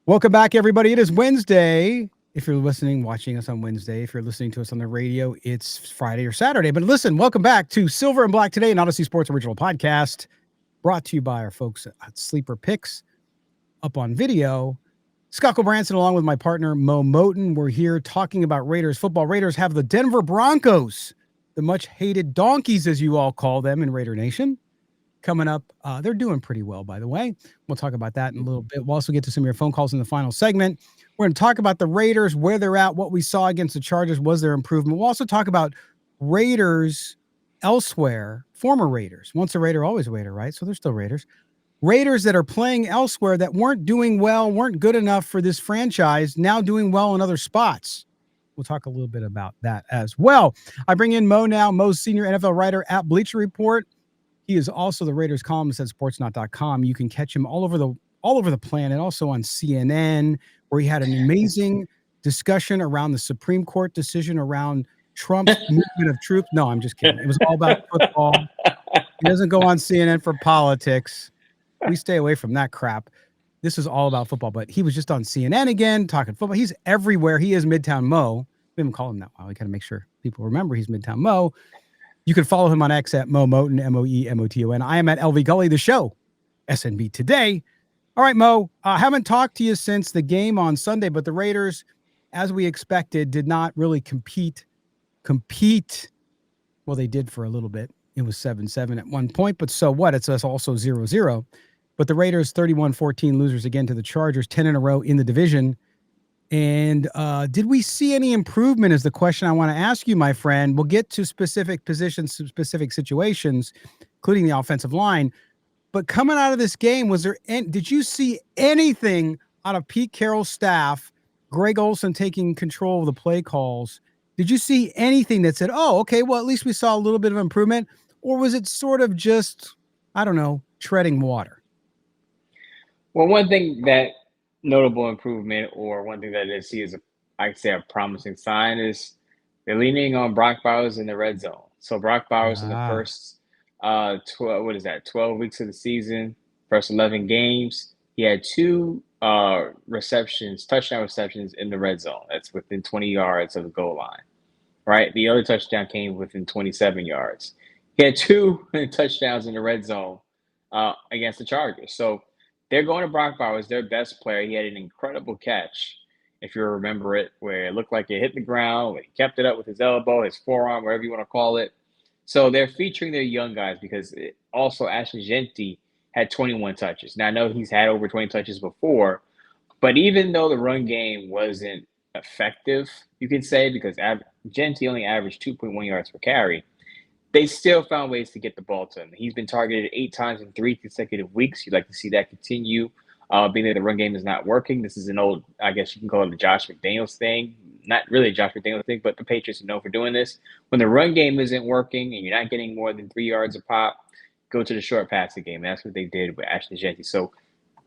Welcome back, everybody. It is Wednesday. If you're listening, watching us on Wednesday, if you're listening to us on the radio, it's Friday or Saturday. But listen, welcome back to Silver and Black Today, an Odyssey Sports original podcast brought to you by our folks at Sleeper Picks up on video. Scott Gulbransen, along with my partner, Moe Moton. We're here talking about Raiders football. Raiders have the Denver Broncos, the much hated donkeys, as you all call them in Raider Nation. Coming up, they're doing pretty well, by the way. We'll talk about that in a little bit. We'll also get to some of your phone calls in the final segment. We're going to talk about the Raiders, where they're at, what we saw against the Chargers. Was there improvement? We'll also talk about Raiders elsewhere, former Raiders. Once a Raider, always a Raider, right? So they're still Raiders. Raiders that are playing elsewhere that weren't doing well, weren't good enough for this franchise, now doing well in other spots. We'll talk a little bit about that as well. I bring in Moe now, Moe's senior NFL writer at Bleacher Report. He is also the Raiders columnist at sportsnot.com. You can catch him all over the planet, also on CNN, where he had an amazing discussion around the Supreme Court decision around Trump's movement of truth. No, I'm just kidding. It was all about football. He doesn't go on CNN for politics. We stay away from that crap. This is all about football, but he was just on CNN again, talking football. He's everywhere. He is Midtown Moe. We haven't called him that while. We got to make sure people remember he's Midtown Moe. You can follow him on X at Moe Moton, Moemoton. I am at LV Gully, the show, SNB Today. All right, Moe, I haven't talked to you since the game on Sunday, but the Raiders, as we expected, did not really compete. Well, they did for a little bit. It was 7-7 at one point, but so what? It's us also 0-0. But the Raiders, 31-14 losers again to the Chargers, 10 in a row in the division. And did we see any improvement is the question I want to ask you, my friend. We'll get to specific positions, specific situations, including the offensive line. But coming out of this game, did you see anything out of Pete Carroll's staff, Greg Olsen taking control of the play calls? Did you see anything that said, oh, okay, well, at least we saw a little bit of improvement? Or was it sort of just, I don't know, treading water? Well, one thing that notable improvement, or one thing that I did see is, I'd say, a promising sign is they're leaning on Brock Bowers in the red zone. So Brock Bowers in the first 12 weeks of the season, first 11 games, he had two touchdown receptions in the red zone. That's within 20 yards of the goal line, right? The other touchdown came within 27 yards. He had two touchdowns in the red zone against the Chargers. So they're going to Brock Bowers, their best player. He had an incredible catch, if you remember it, where it looked like it hit the ground. He kept it up with his elbow, his forearm, whatever you want to call it. So they're featuring their young guys because also Ashton Jeanty had 21 touches. Now, I know he's had over 20 touches before, but even though the run game wasn't effective, you can say, because Jeanty only averaged 2.1 yards per carry, they still found ways to get the ball to him. He's been targeted 8 times in 3 consecutive weeks. You'd like to see that continue. Being that the run game is not working, this is an old, I guess you can call it the Josh McDaniels thing. Not really a Josh McDaniels thing, but the Patriots are known for doing this. When the run game isn't working and you're not getting more than 3 yards a pop, go to the short passing game. That's what they did with Ashton Jeanty. So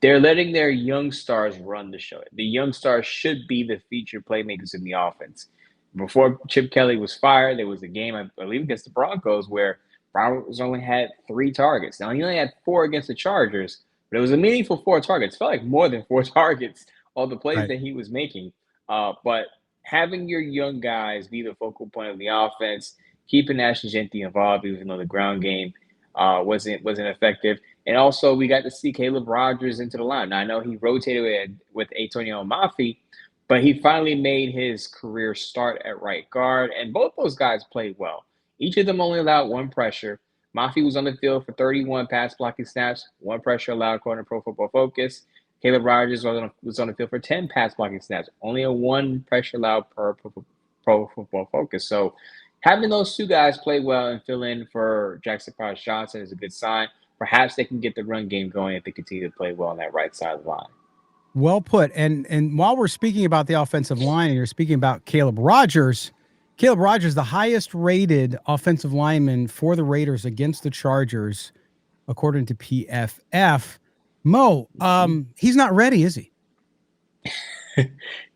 they're letting their young stars run the show. The young stars should be the featured playmakers in the offense. Before Chip Kelly was fired, there was a game, I believe, against the Broncos where Browns only had 3 targets. Now, he only had 4 against the Chargers, but it was a meaningful 4 targets. It felt like more than 4 targets, all the plays that he was making. But having your young guys be the focal point of the offense, keeping Ashton Jeanty involved, even though the ground game wasn't effective. And also, we got to see Caleb Rogers into the line. Now, I know he rotated with Antonio Mafi, but he finally made his career start at right guard, and both those guys played well. Each of them only allowed 1 pressure. Mafi was on the field for 31 pass blocking snaps, 1 pressure allowed according to Pro Football Focus. Caleb Rogers was on the field for 10 pass blocking snaps, only a 1 pressure allowed per Pro Football Focus. So having those 2 guys play well and fill in for Jackson Powers-Johnson is a good sign. Perhaps they can get the run game going if they continue to play well on that right side of the line. Well put. And while we're speaking about the offensive line, and you're speaking about Caleb Rogers, the highest rated offensive lineman for the Raiders against the Chargers, according to PFF. Mo, he's not ready, is he?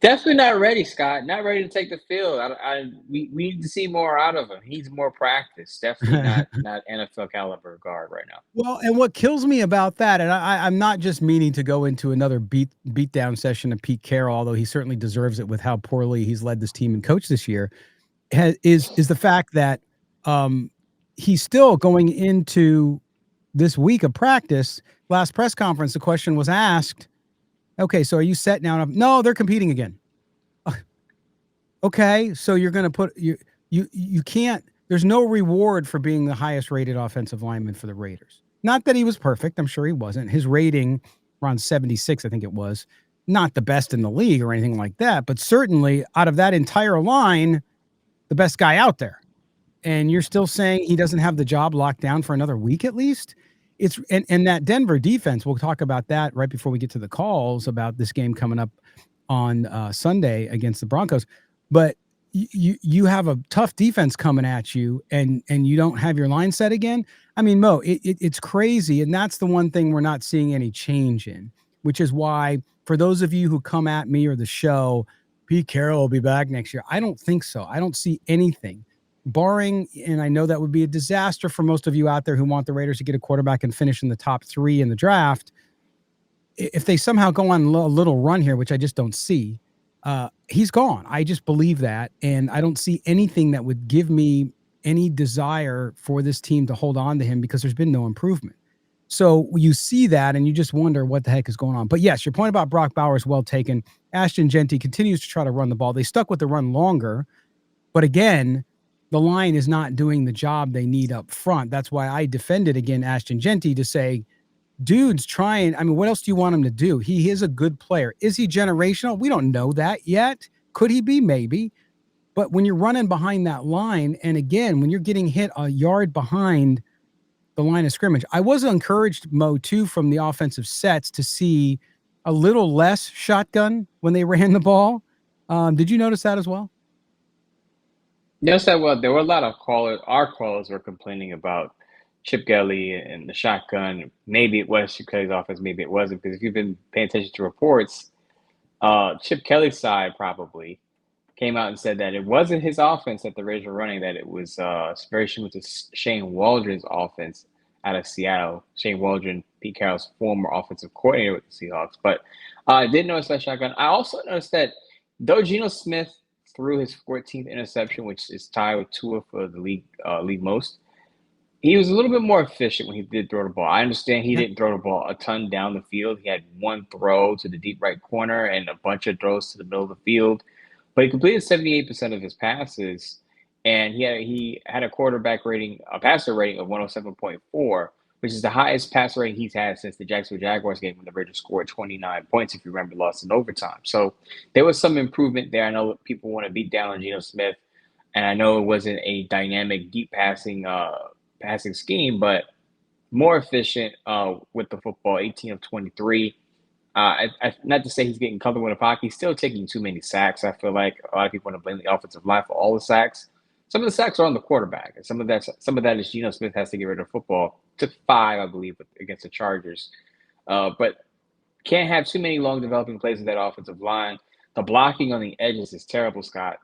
Definitely not ready, Scott. Not ready to take the field. We need to see more out of him. He needs more practice. Definitely not NFL caliber guard right now. Well, and what kills me about that, and I'm not just meaning to go into another beat down session of Pete Carroll, although he certainly deserves it with how poorly he's led this team and coached this year, is the fact that he's still going into this week of practice. Last press conference, the question was asked, okay, so are you set now? No, they're competing again. Okay, so you're going to put you can't. There's no reward for being the highest rated offensive lineman for the Raiders. Not that he was perfect. I'm sure he wasn't. His rating around 76, I think it was, not the best in the league or anything like that, but certainly out of that entire line, the best guy out there. And you're still saying he doesn't have the job locked down for another week at least. It's and that Denver defense, we'll talk about that right before we get to the calls about this game coming up on Sunday against the Broncos. But you have a tough defense coming at you, and you don't have your line set again. I mean, Mo, it's crazy, and that's the one thing we're not seeing any change in, which is why for those of you who come at me or the show, Pete Carroll will be back next year. I don't think so. I don't see anything. Barring, and I know that would be a disaster for most of you out there who want the Raiders to get a quarterback and finish in the top 3 in the draft. If they somehow go on a little run here, which I just don't see, he's gone. I just believe that. And I don't see anything that would give me any desire for this team to hold on to him because there's been no improvement. So you see that and you just wonder what the heck is going on. But yes, your point about Brock Bowers, well taken. Ashton Genty continues to try to run the ball. They stuck with the run longer. But again, the line is not doing the job they need up front. That's why I defended again Ashton Genty to say, dude's trying. I mean, what else do you want him to do? He is a good player. Is he generational? We don't know that yet. Could he be? Maybe. But when you're running behind that line, and again, when you're getting hit a yard behind the line of scrimmage, I was encouraged, Mo, too, from the offensive sets to see a little less shotgun when they ran the ball. Did you notice that as well? Yes, I well, there were a lot of callers. Our callers were complaining about Chip Kelly and the shotgun. Maybe it was Chip Kelly's offense, maybe it wasn't. Because if you've been paying attention to reports, Chip Kelly's side probably came out and said that it wasn't his offense that the Raiders were running, that it was very similar to Shane Waldron's offense out of Seattle. Shane Waldron, Pete Carroll's former offensive coordinator with the Seahawks. But I did notice that shotgun. I also noticed that though Geno Smith threw his 14th interception, which is tied with Tua for the league most, he was a little bit more efficient when he did throw the ball. I understand he didn't throw the ball a ton down the field. He had one throw to the deep right corner and a bunch of throws to the middle of the field. But he completed 78% of his passes, and he had a passer rating of 107.4, which is the highest passer rating he's had since the Jacksonville Jaguars game when the Raiders scored 29 points, if you remember, lost in overtime. So there was some improvement there. I know people want to beat down on Geno Smith, and I know it wasn't a dynamic, deep passing scheme, but more efficient with the football, 18 of 23. Not to say he's getting comfortable in the pocket. He's still taking too many sacks. I feel like a lot of people want to blame the offensive line for all the sacks. Some of the sacks are on the quarterback, and some of that is Geno Smith has to get rid of football. Took 5, I believe, against the Chargers, but can't have too many long developing plays with that offensive line. The blocking on the edges is terrible, Scott.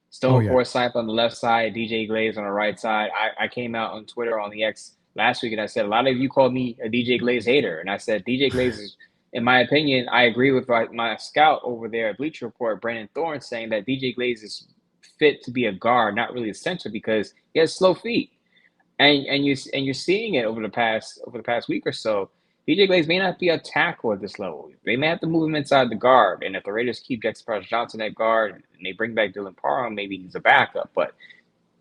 Stone Forsythe on the left side, DJ Glaze on the right side. I came out on Twitter on the X last week and I said a lot of you called me a DJ Glaze hater, and I said DJ Glaze is, in my opinion, I agree with my scout over there at Bleacher Report, Brandon Thorne, saying that DJ Glaze is fit to be a guard, not really a center, because he has slow feet, and you're seeing it over the past week or so. DJ Glaze may not be a tackle at this level. They may have to move him inside the guard, and if the Raiders keep Jackson Johnson at guard and they bring back Dylan Parham, maybe he's a backup. But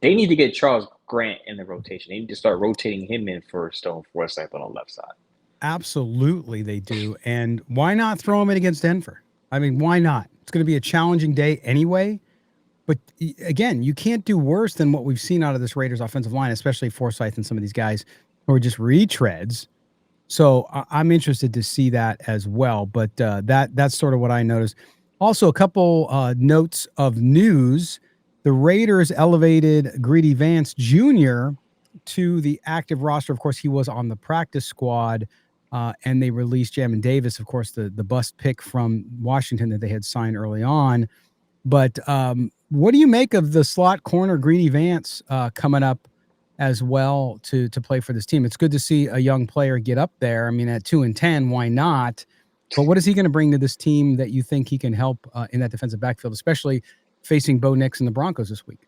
they need to get Charles Grant in the rotation. They need to start rotating him in for Stone Forsythe on the left side. Absolutely, they do. And why not throw him in against Denver? I mean, why not? It's going to be a challenging day anyway. But again, you can't do worse than what we've seen out of this Raiders offensive line, especially Forsythe and some of these guys who are just retreads. So I'm interested to see that as well. But that's sort of what I noticed. Also, a couple notes of news. The Raiders elevated Greedy Vance Jr. to the active roster. Of course, he was on the practice squad and they released Jamin Davis, of course, the bust pick from Washington that they had signed early on. But what do you make of the slot corner Greedy Vance coming up as well to play for this team? It's good to see a young player get up there. I mean, at 2-10, why not? But what is he going to bring to this team that you think he can help in that defensive backfield, especially facing Bo Nix and the Broncos this week?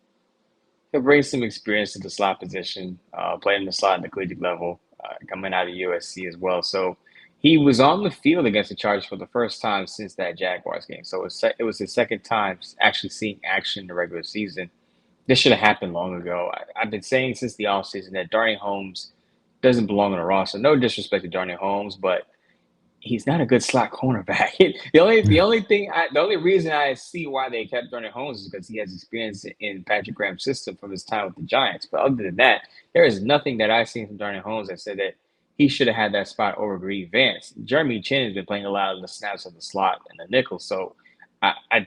He'll bring some experience to the slot position, playing the slot at the collegiate level, coming out of USC as well. So he was on the field against the Chargers for the first time since that Jaguars game. So it was his second time actually seeing action in the regular season. This should have happened long ago. I've been saying since the offseason that Darnay Holmes doesn't belong on the roster. No disrespect to Darnay Holmes, but he's not a good slot cornerback. The only reason I see why they kept Darnay Holmes is because he has experience in Patrick Graham's system from his time with the Giants. But other than that, there is nothing that I've seen from Darnay Holmes that said that he should have had that spot over Greedy Vance. Jeremy Chin has been playing a lot of the snaps of the slot and the nickel, so I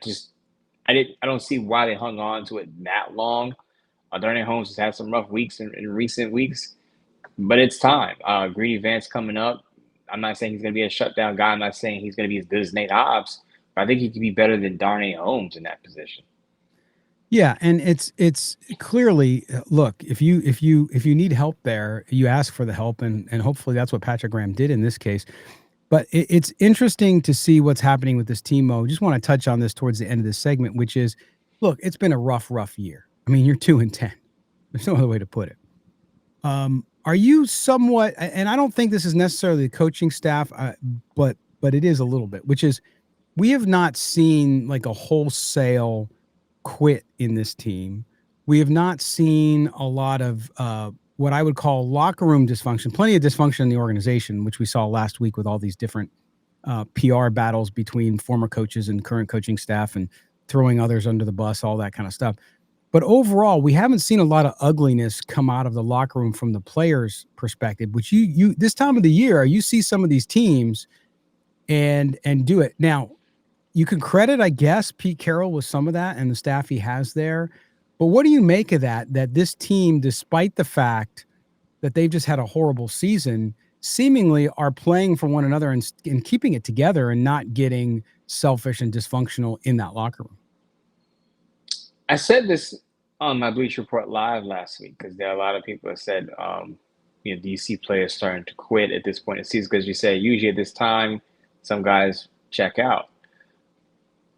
don't see why they hung on to it that long. Darnay Holmes has had some rough weeks in recent weeks, but it's time. Greedy Vance coming up. I'm not saying he's going to be a shutdown guy. I'm not saying he's going to be as good as Nate Hobbs, but I think he could be better than Darnay Holmes in that position. Yeah, and it's clearly, look, if you need help there, you ask for the help, and hopefully that's what Patrick Graham did in this case. But it's interesting to see what's happening with this team, Mo. Just want to touch on this towards the end of this segment, which is, look, it's been a rough year. I mean, you're 2-10. There's no other way to put it. Are you somewhat, and I don't think this is necessarily the coaching staff, but it is a little bit, which is we have not seen like a wholesale quit in this team. We have not seen a lot of what I would call locker room dysfunction, plenty of dysfunction in the organization, which we saw last week with all these different PR battles between former coaches and current coaching staff and throwing others under the bus, all that kind of stuff. But overall, we haven't seen a lot of ugliness come out of the locker room from the players' perspective, which you this time of the year, you see some of these teams and do it. Now, you can credit, I guess, Pete Carroll with some of that and the staff he has there. But what do you make of that this team, despite the fact that they've just had a horrible season, seemingly are playing for one another and keeping it together and not getting selfish and dysfunctional in that locker room? I said this on my Bleach Report Live last week because there are a lot of people that said, do you see players starting to quit at this point in the season? Because you say usually at this time, some guys check out.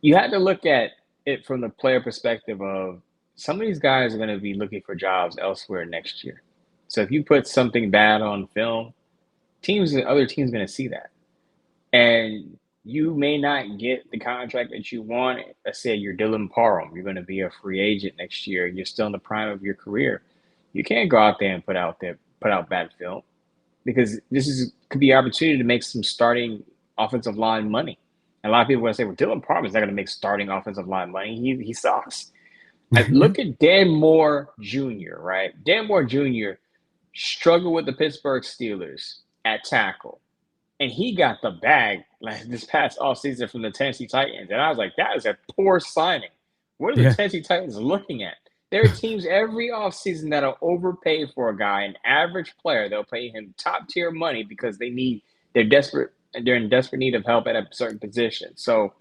You had to look at it from the player perspective of some of these guys are going to be looking for jobs elsewhere next year. So if you put something bad on film, other teams are going to see that. And you may not get the contract that you want. Let's say you're Dylan Parham. You're going to be a free agent next year. You're still in the prime of your career. You can't go out there and put out bad film because could be an opportunity to make some starting offensive line money. And a lot of people are going to say, well, Dylan Parham is not going to make starting offensive line money. He sucks. Look at Dan Moore Jr., right? Dan Moore Jr. struggled with the Pittsburgh Steelers at tackle. And he got the bag this past offseason from the Tennessee Titans. And I was like, that is a poor signing. What are the Tennessee Titans looking at? There are teams every offseason that'll overpay for a guy, an average player. They'll pay him top-tier money because they're in desperate need of help at a certain position. So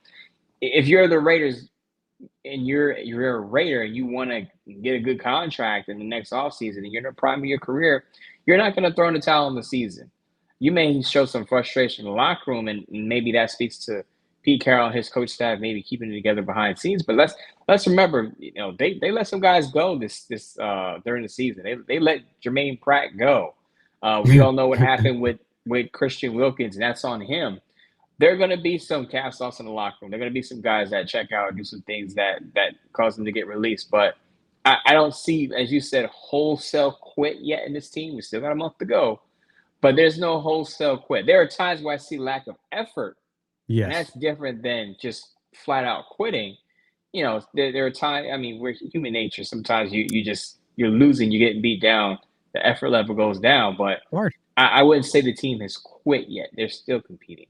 if you're the Raiders and you're a Raider and you want to get a good contract in the next offseason and you're in the prime of your career, you're not going to throw in the towel in the season. You may show some frustration in the locker room, and maybe that speaks to Pete Carroll and his coach staff maybe keeping it together behind the scenes. But let's remember, they let some guys go this during the season. They let Jermaine Pratt go. We don't know what happened with Christian Wilkins, and that's on him. There are going to be some cast-offs in the locker room. There are going to be some guys that check out and do some things that cause them to get released. But I don't see, as you said, wholesale quit yet in this team. We still got a month to go. But there's no wholesale quit. There are times where I see lack of effort. Yes. And that's different than just flat out quitting. There are times, we're human nature. Sometimes you're losing, you're getting beat down. The effort level goes down. But I wouldn't say the team has quit yet. They're still competing.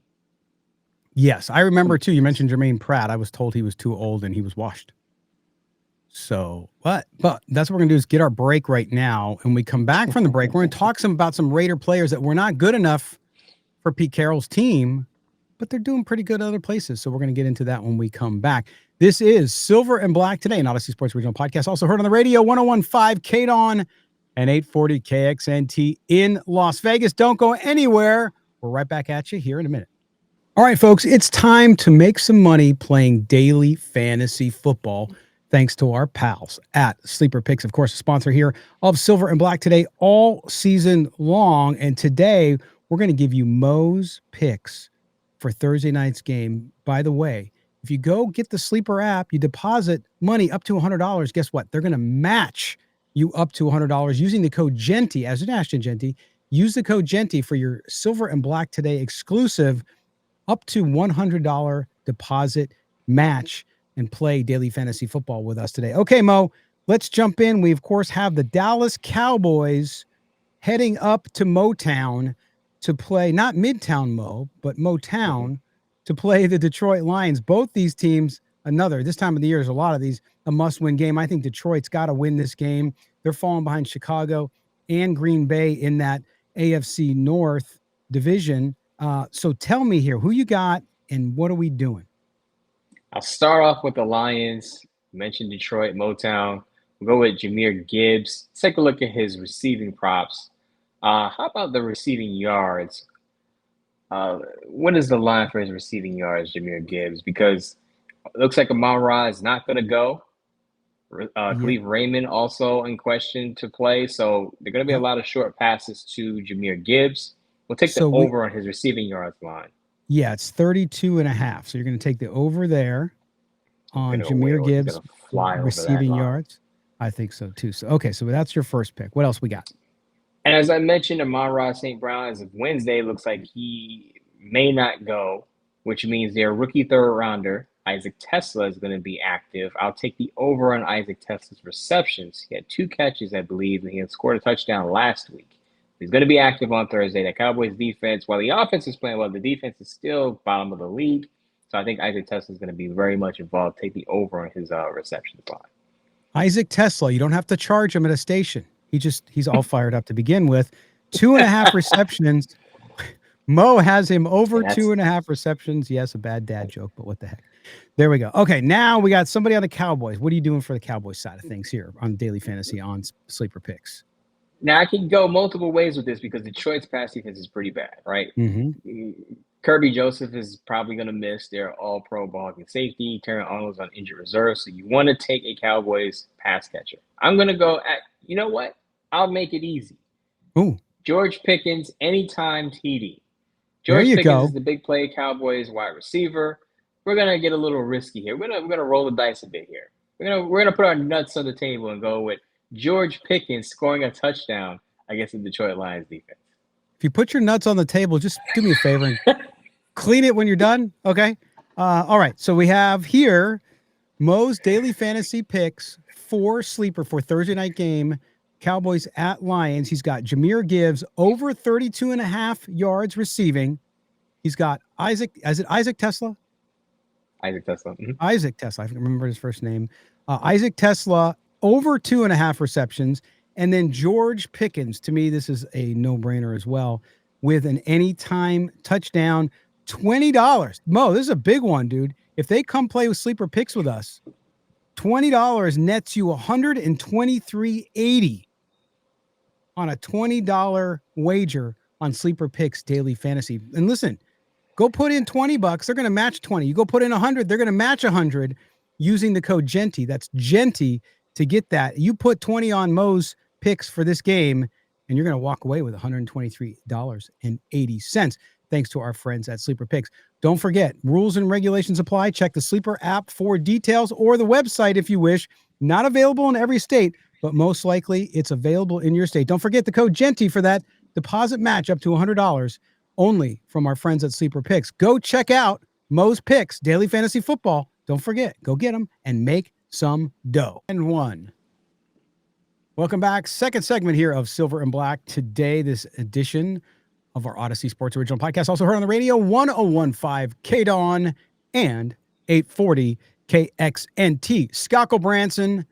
Yes. I remember too, you mentioned Jermaine Pratt. I was told he was too old and he was washed. So, but that's what we're going to do is get our break right now. And we come back from the break. We're going to talk about some Raider players that were not good enough for Pete Carroll's team, but they're doing pretty good other places. So we're going to get into that when we come back. This is Silver and Black Today, an Odyssey Sports Original Podcast. Also heard on the radio, 101.5 KDON and 840 KXNT in Las Vegas. Don't go anywhere. We're right back at you here in a minute. All right, folks, it's time to make some money playing daily fantasy football, thanks to our pals at Sleeper Picks, of course, a sponsor here of Silver and Black Today all season long. And today we're going to give you Moe's picks for Thursday night's game. By the way, if you go get the Sleeper app, you deposit money up to $100. Guess what? They're going to match you up to $100 using the code GENTY, as in Ashton Genty. Use the code GENTY for your Silver and Black Today exclusive up to $100 deposit match and play daily fantasy football with us today. Okay, Mo, let's jump in. We, of course, have the Dallas Cowboys heading up to Motown to play, not Midtown Mo, but Motown, to play the Detroit Lions. Both these teams, this time of the year, there's a lot of these, a must-win game. I think Detroit's got to win this game. They're falling behind Chicago and Green Bay in that AFC North division. So tell me here, who you got and what are we doing? I'll start off with the Lions. You mentioned Detroit, Motown. We'll go with Jahmyr Gibbs. Let's take a look at his receiving props. How about the receiving yards? What is the line for his receiving yards, Jahmyr Gibbs? Because it looks like Amon-Ra is not going to go. Khalif Raymond also in question to play. So they're going to be a lot of short passes to Jahmyr Gibbs. We'll take the over on his receiving yards line. Yeah, it's 32.5. So you're going to take the over there on Jahmyr Gibbs receiving yards. I think so too. So, okay, so that's your first pick. What else we got? And as I mentioned, Amon-Ra St. Brown, as of Wednesday, looks like he may not go, which means their rookie third rounder, Isaac Tesla, is going to be active. I'll take the over on Isaac Tesla's receptions. He had 2 catches, I believe, and he had scored a touchdown last week. He's going to be active on Thursday. The Cowboys defense, while the offense is playing well, the defense is still bottom of the league. So I think Isaac Tesla is going to be very much involved. Take the over on his reception line. Isaac Tesla, you don't have to charge him at a station. He's all fired up to begin with. 2.5 receptions. Mo has him over 2.5 receptions. Yes, a bad dad joke, but what the heck. There we go. Okay, now we got somebody on the Cowboys. What are you doing for the Cowboys side of things here on Daily Fantasy on Sleeper Picks? Now, I can go multiple ways with this because Detroit's pass defense is pretty bad, right? Mm-hmm. Kirby Joseph is probably going to miss their all-pro ball and safety. Terry Arnold's on injured reserve, so you want to take a Cowboys pass catcher. I'm going to go at, you know what? I'll make it easy. Ooh. George Pickens, anytime TD. George Pickens is the big play Cowboys wide receiver. We're going to get a little risky here. We're going to roll the dice a bit here. We're going to put our nuts on the table and go with George Pickens scoring a touchdown against the Detroit Lions defense. If you put your nuts on the table, just do me a favor and clean it when you're done. Okay. All right. So we have here Mo's daily fantasy picks for Sleeper for Thursday night game, Cowboys at Lions. He's got Jahmyr Gibbs over 32.5 yards receiving. He's got Isaac Tesla? Isaac Tesla. Mm-hmm. Isaac Tesla. I don't remember his first name. Isaac Tesla over 2.5 receptions. And then George Pickens, to me, this is a no-brainer as well, with an anytime touchdown, $20. Mo, this is a big one, dude. If they come play with Sleeper Picks with us, $20 nets you $123.80 on a $20 wager on Sleeper Picks daily fantasy. And listen, go put in $20. They're going to match 20. You go put in 100. They're going to match 100 using the code GENTY. That's GENTY to get that. You put 20 on Mo's picks for this game, and you're going to walk away with $123.80. Thanks to our friends at Sleeper Picks. Don't forget, rules and regulations apply. Check the Sleeper app for details or the website if you wish. Not available in every state, but most likely it's available in your state. Don't forget the code GENTY for that deposit match up to $100 only from our friends at Sleeper Picks. Go check out Mo's Picks, Daily Fantasy Football. Don't forget, go get them and make some dough. And one. Welcome back. Second segment here of Silver and Black. Today, this edition of our Odyssey Sports Original Podcast, also heard on the radio, 101.5 KDON and 840 KXNT. Gulbransen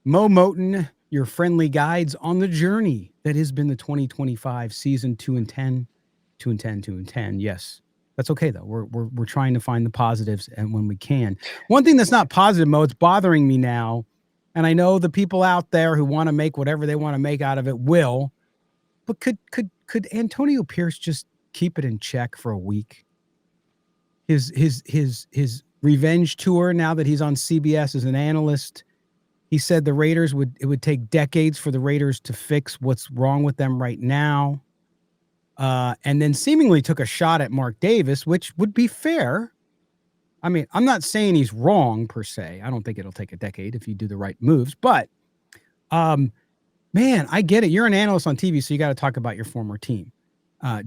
Moe Moton, your friendly guides on the journey that has been the 2025 season 2-10 2-10, 2-10. Yes, that's okay though. We're trying to find the positives, and when we can. One thing that's not positive, Mo, it's bothering me now, and I know the people out there who want to make whatever they want to make out of it will. But could Antonio Pierce just keep it in check for a week? His revenge tour, now that he's on CBS as an analyst, he said the Raiders it would take decades for the Raiders to fix what's wrong with them right now. And then seemingly took a shot at Mark Davis, which would be fair. I mean, I'm not saying he's wrong per se. I don't think it'll take a decade if you do the right moves, but man, I get it. You're an analyst on TV, so you got to talk about your former team.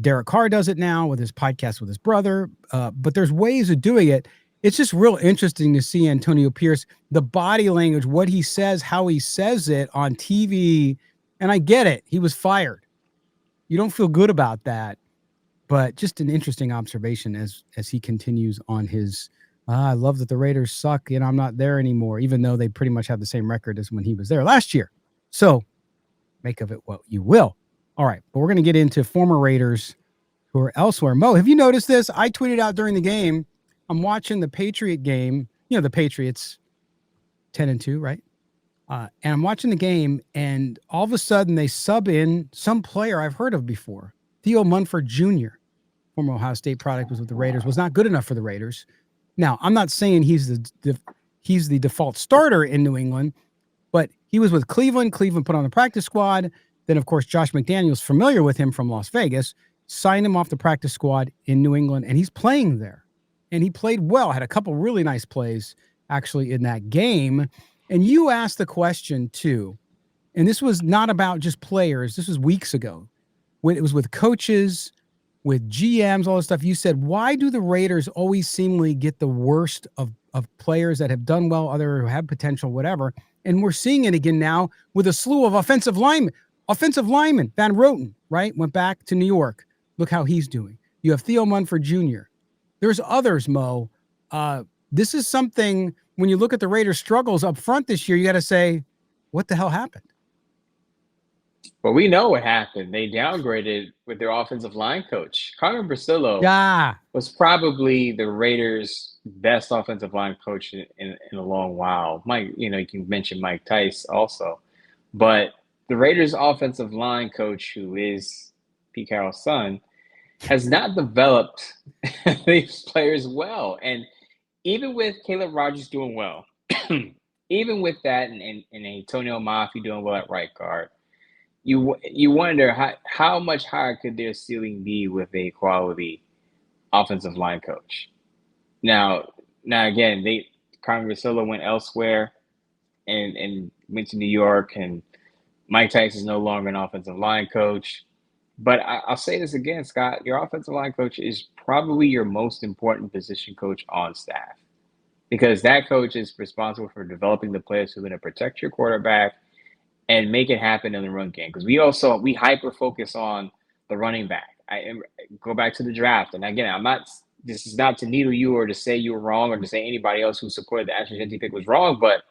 Derek Carr does it now with his podcast with his brother, but there's ways of doing it. It's just real interesting to see Antonio Pierce, the body language, what he says, how he says it on TV. And I get it. He was fired. You don't feel good about that, but just an interesting observation as he continues on his, I love that the Raiders suck and I'm not there anymore, even though they pretty much have the same record as when he was there last year. So make of it what you will. All right, but we're going to get into former Raiders who are elsewhere. Mo, have you noticed this? I tweeted out during the game, I'm watching the Patriot game. You know, the Patriots 10-2, right? And I'm watching the game, and all of a sudden they sub in some player I've heard of before. Theo Munford Jr., former Ohio State product, was with the Raiders, was not good enough for the Raiders. Now, I'm not saying he's the default starter in New England, but he was with Cleveland. Cleveland put on the practice squad. Then, of course, Josh McDaniels, familiar with him from Las Vegas, signed him off the practice squad in New England, and he's playing there. And he played well, had a couple really nice plays, actually, in that game. And you asked the question, too, and this was not about just players. This was weeks ago. When it was with coaches, with GMs, all this stuff. You said, why do the Raiders always seemingly get the worst of players that have done well, other who have potential, whatever? And we're seeing it again now with a slew of offensive linemen. Offensive lineman, Van Roten, right? Went back to New York. Look how he's doing. You have Theo Munford Jr. There's others, Mo. This is something, when you look at the Raiders' struggles up front this year, you got to say, what the hell happened? Well, we know what happened. They downgraded with their offensive line coach. Carmen Brasillo was probably the Raiders' best offensive line coach in a long while. Mike, you can mention Mike Tice also. But the Raiders' offensive line coach, who is Pete Carroll's son, has not developed these players well. And even with Caleb Rogers doing well, even with that and Antonio Mafi doing well at right guard, you wonder how much higher could their ceiling be with a quality offensive line coach. Now again, Carmen Brasillo went elsewhere and went to New York, and Mike Tice is no longer an offensive line coach. But I'll say this again, Scott, your offensive line coach is probably your most important position coach on staff, because that coach is responsible for developing the players who are going to protect your quarterback and make it happen in the run game. Because we hyper focus on the running back. I go back to the draft. And again, this is not to needle you or to say you were wrong or to say anybody else who supported the Ashton Jeanty pick was wrong, but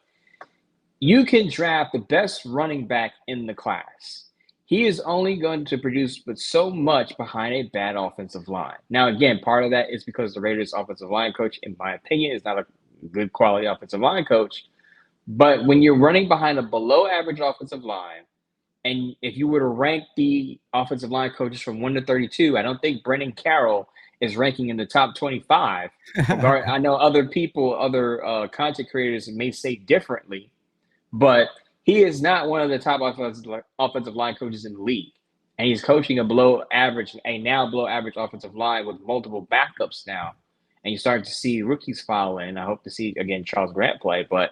you can draft the best running back in the class. He is only going to produce with so much behind a bad offensive line. Now, again, part of that is because the Raiders' offensive line coach, in my opinion, is not a good quality offensive line coach. But when you're running behind a below average offensive line, and if you were to rank the offensive line coaches from 1 to 32, I don't think Brendan Carroll is ranking in the top 25. I know other content creators may say differently, but he is not one of the top offensive line coaches in the league. And he's coaching a now below average offensive line with multiple backups now. And you start to see rookies follow in. I hope to see, again, Charles Grant play. But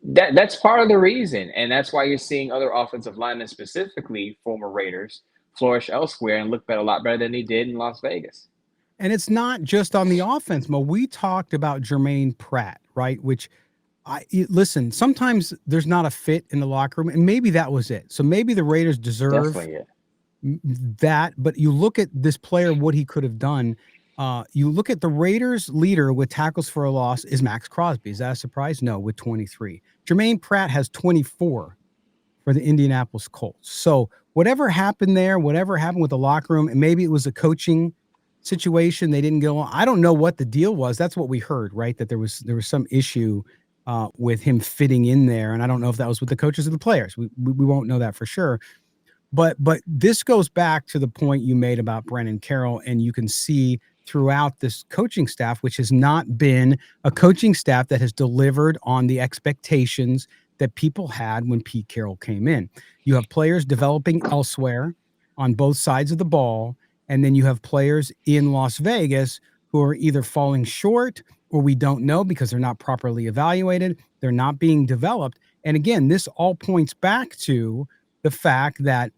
that's part of the reason. And that's why you're seeing other offensive linemen, specifically former Raiders, flourish elsewhere and look a lot better than they did in Las Vegas. And it's not just on the offense, Mo. We talked about Jermaine Pratt, right? Which, listen, sometimes there's not a fit in the locker room, and maybe that was it. So maybe the Raiders deserve that. But you look at this player, what he could have done. You look at the Raiders' leader with tackles for a loss is Max Crosby. Is that a surprise? No, with 23. Jermaine Pratt has 24 for the Indianapolis Colts. So whatever happened there, whatever happened with the locker room, and maybe it was a coaching situation, they didn't get along. I don't know what the deal was. That's what we heard, right? That there was some issue with him fitting in there, and I don't know if that was with the coaches or the players. We won't know that for sure. But this goes back to the point you made about Brennan Carroll, and you can see throughout this coaching staff, which has not been a coaching staff that has delivered on the expectations that people had when Pete Carroll came in. You have players developing elsewhere on both sides of the ball, and then you have players in Las Vegas who are either falling short or we don't know because they're not properly evaluated, they're not being developed. And again, this all points back to the fact that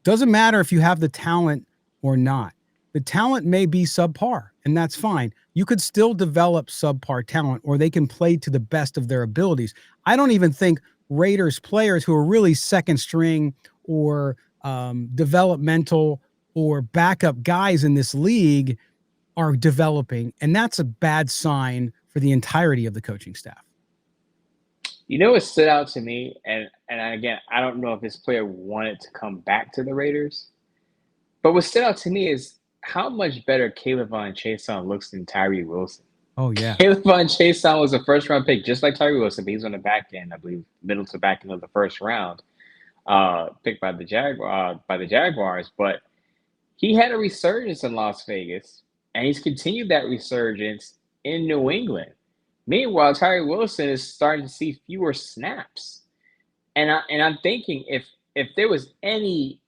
doesn't matter if you have the talent or not. The talent may be subpar, and that's fine. You could still develop subpar talent, or they can play to the best of their abilities. I don't even think Raiders players who are really second string or developmental or backup guys in this league are developing, and that's a bad sign for the entirety of the coaching staff. You know what stood out to me, and again, I don't know if this player wanted to come back to the Raiders, but what stood out to me is how much better Caleb Von Chason looks than Tyree Wilson. Oh, yeah. Caleb Von Chason was a first-round pick, just like Tyree Wilson, but he's on the back end, I believe, middle to back end of the first round, picked by the Jaguars. But he had a resurgence in Las Vegas, and he's continued that resurgence in New England. Meanwhile, Tyree Wilson is starting to see fewer snaps, and I'm thinking if there was any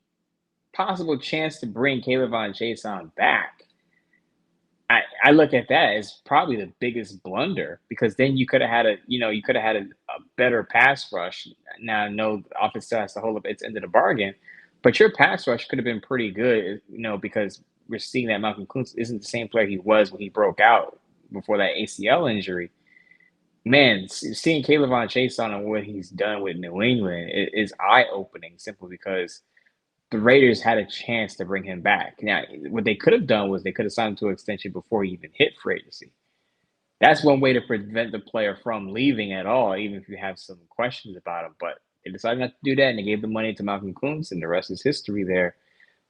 possible chance to bring Caleb Von Chason back, I look at that as probably the biggest blunder, because then you could have had a better pass rush. Now I know the offense still has to hold up its end of the bargain, but your pass rush could have been pretty good, because we're seeing that Malcolm Kuntz isn't the same player he was when he broke out before that ACL injury. Man, seeing Caleb Von Chason and what he's done with New England is eye-opening, simply because the Raiders had a chance to bring him back. Now, what they could have done was they could have signed him to an extension before he even hit free agency. That's one way to prevent the player from leaving at all, even if you have some questions about him. But they decided not to do that, and they gave the money to Malcolm Kuntz, and the rest is history there.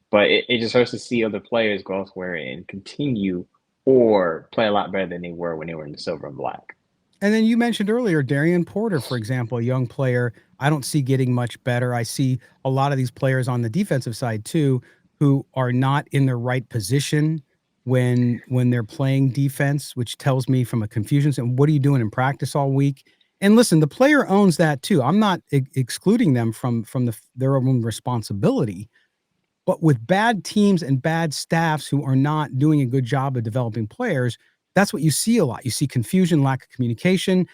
But it just hurts to see other players go elsewhere and continue or play a lot better than they were when they were in the silver and black. And then you mentioned earlier, Darian Porter, for example, a young player I don't see getting much better. I see a lot of these players on the defensive side too, who are not in the right position when they're playing defense, which tells me from a confusion. And what are you doing in practice all week? And listen, the player owns that too. I'm not excluding them from their own responsibility. But with bad teams and bad staffs who are not doing a good job of developing players, that's what you see a lot. You see confusion, lack of communication.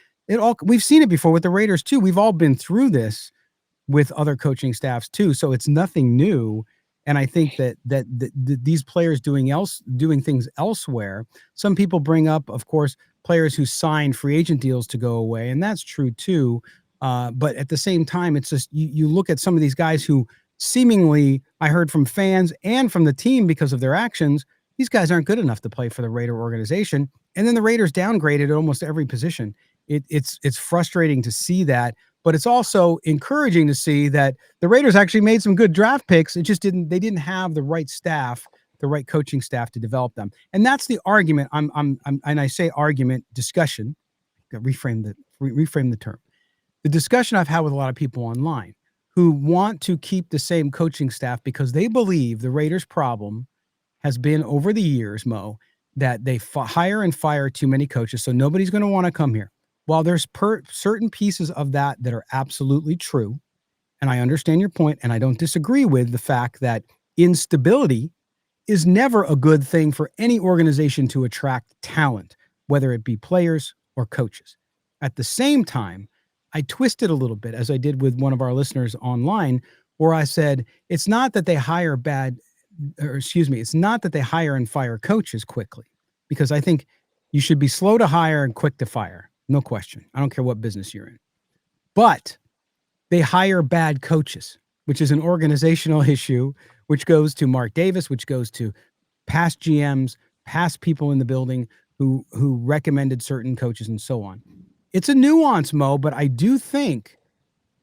We've seen it before with the Raiders too. We've all been through this with other coaching staffs too. So it's nothing new. And I think that these players doing things elsewhere. Some people bring up, of course, players who sign free agent deals to go away, and that's true too. But at the same time, it's just you look at some of these guys who seemingly, I heard from fans and from the team because of their actions, these guys aren't good enough to play for the Raider organization. And then the Raiders downgraded at almost every position. It's frustrating to see that, but it's also encouraging to see that the Raiders actually made some good draft picks. They didn't have the right staff, the right coaching staff to develop them. And that's the argument. And I say argument, discussion. Reframe the term. The discussion I've had with a lot of people online who want to keep the same coaching staff because they believe the Raiders' problem has been over the years, Mo, that they hire and fire too many coaches, so nobody's going to want to come here. While there's certain pieces of that are absolutely true, and I understand your point, and I don't disagree with the fact that instability is never a good thing for any organization to attract talent, whether it be players or coaches. At the same time, I twisted a little bit, as I did with one of our listeners online, where I said, it's not that they hire and fire coaches quickly, because I think you should be slow to hire and quick to fire. No question. I don't care what business you're in. But they hire bad coaches, which is an organizational issue, which goes to Mark Davis, which goes to past GMs, past people in the building who recommended certain coaches and so on. It's a nuance, Mo, but I do think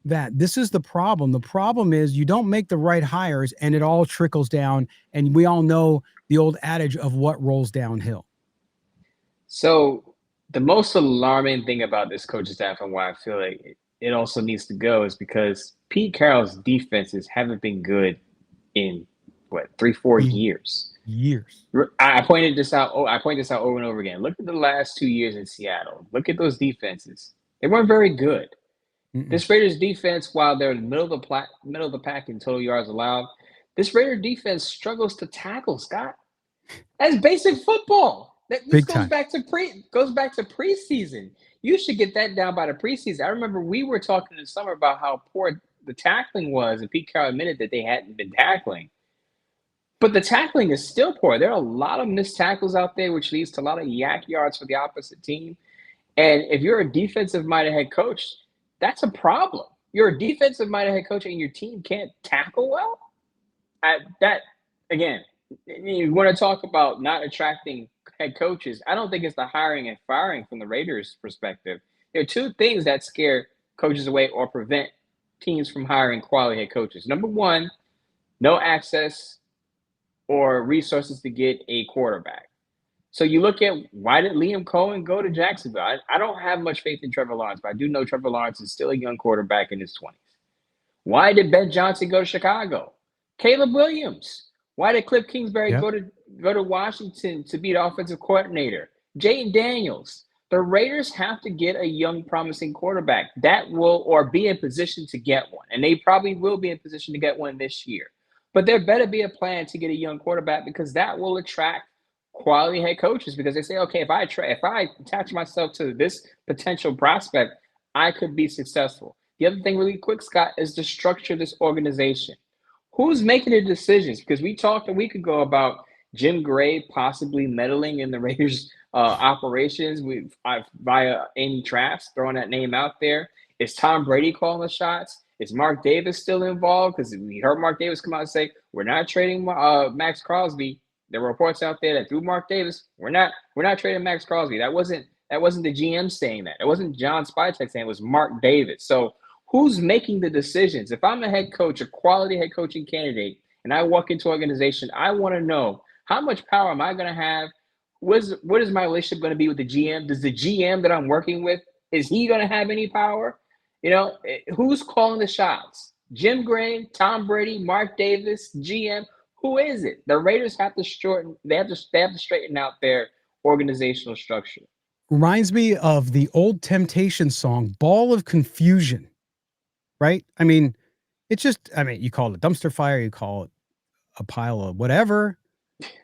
that this is the problem. The problem is you don't make the right hires and it all trickles down. And we all know the old adage of what rolls downhill. So the most alarming thing about this coaching staff and why I feel like it also needs to go is because Pete Carroll's defenses haven't been good in what 3-4 years. I pointed this out. Oh, I point this out over and over again. Look at the last 2 years in Seattle. Look at those defenses. They weren't very good. This Raiders defense, while they're middle of the pack in total yards allowed, this Raider defense struggles to tackle, Scott. That's basic football. This goes back to preseason. You should get that down by the preseason. I remember we were talking in the summer about how poor the tackling was, and Pete Carroll admitted that they hadn't been tackling. But the tackling is still poor. There are a lot of missed tackles out there, which leads to a lot of yak yards for the opposite team. And if you're a defensive-minded head coach, that's a problem. You're a defensive-minded head coach and your team can't tackle well? Again, you want to talk about not attracting head coaches. I don't think it's the hiring and firing from the Raiders' perspective. There are two things that scare coaches away or prevent teams from hiring quality head coaches. Number one, no access or resources to get a quarterback. So you look at why did Liam Cohen go to Jacksonville? I don't have much faith in Trevor Lawrence, but I do know Trevor Lawrence is still a young quarterback in his 20s. Why did Ben Johnson go to Chicago? Caleb Williams. Why did Cliff Kingsbury go to Washington to be the offensive coordinator? Jayden Daniels. The Raiders have to get a young, promising quarterback that will or be in position to get one. And they probably will be in position to get one this year. But there better be a plan to get a young quarterback because that will attract quality head coaches because they say, okay, if I attach myself to this potential prospect, I could be successful. The other thing really quick, Scott, is the structure of this organization. Who's making the decisions? Because we talked a week ago about Jim Gray possibly meddling in the Raiders operations via Amy Trask, throwing that name out there. Is Tom Brady calling the shots? Is Mark Davis still involved? Because we heard Mark Davis come out and say, we're not trading Max Crosby. There were reports out there that through Mark Davis, we're not trading Max Crosby. That wasn't the GM saying that. It wasn't John Spytek saying it. It was Mark Davis. So who's making the decisions? If I'm a head coach, a quality head coaching candidate, and I walk into an organization, I want to know how much power am I going to have? What is my relationship going to be with the GM? Does the GM that I'm working with, is he going to have any power? You know, who's calling the shots? Jim Gray, Tom Brady, Mark Davis, GM. Who is it? The Raiders have to straighten out their organizational structure. Reminds me of the old Temptation song, Ball of Confusion, right? I mean, you call it dumpster fire, you call it a pile of whatever,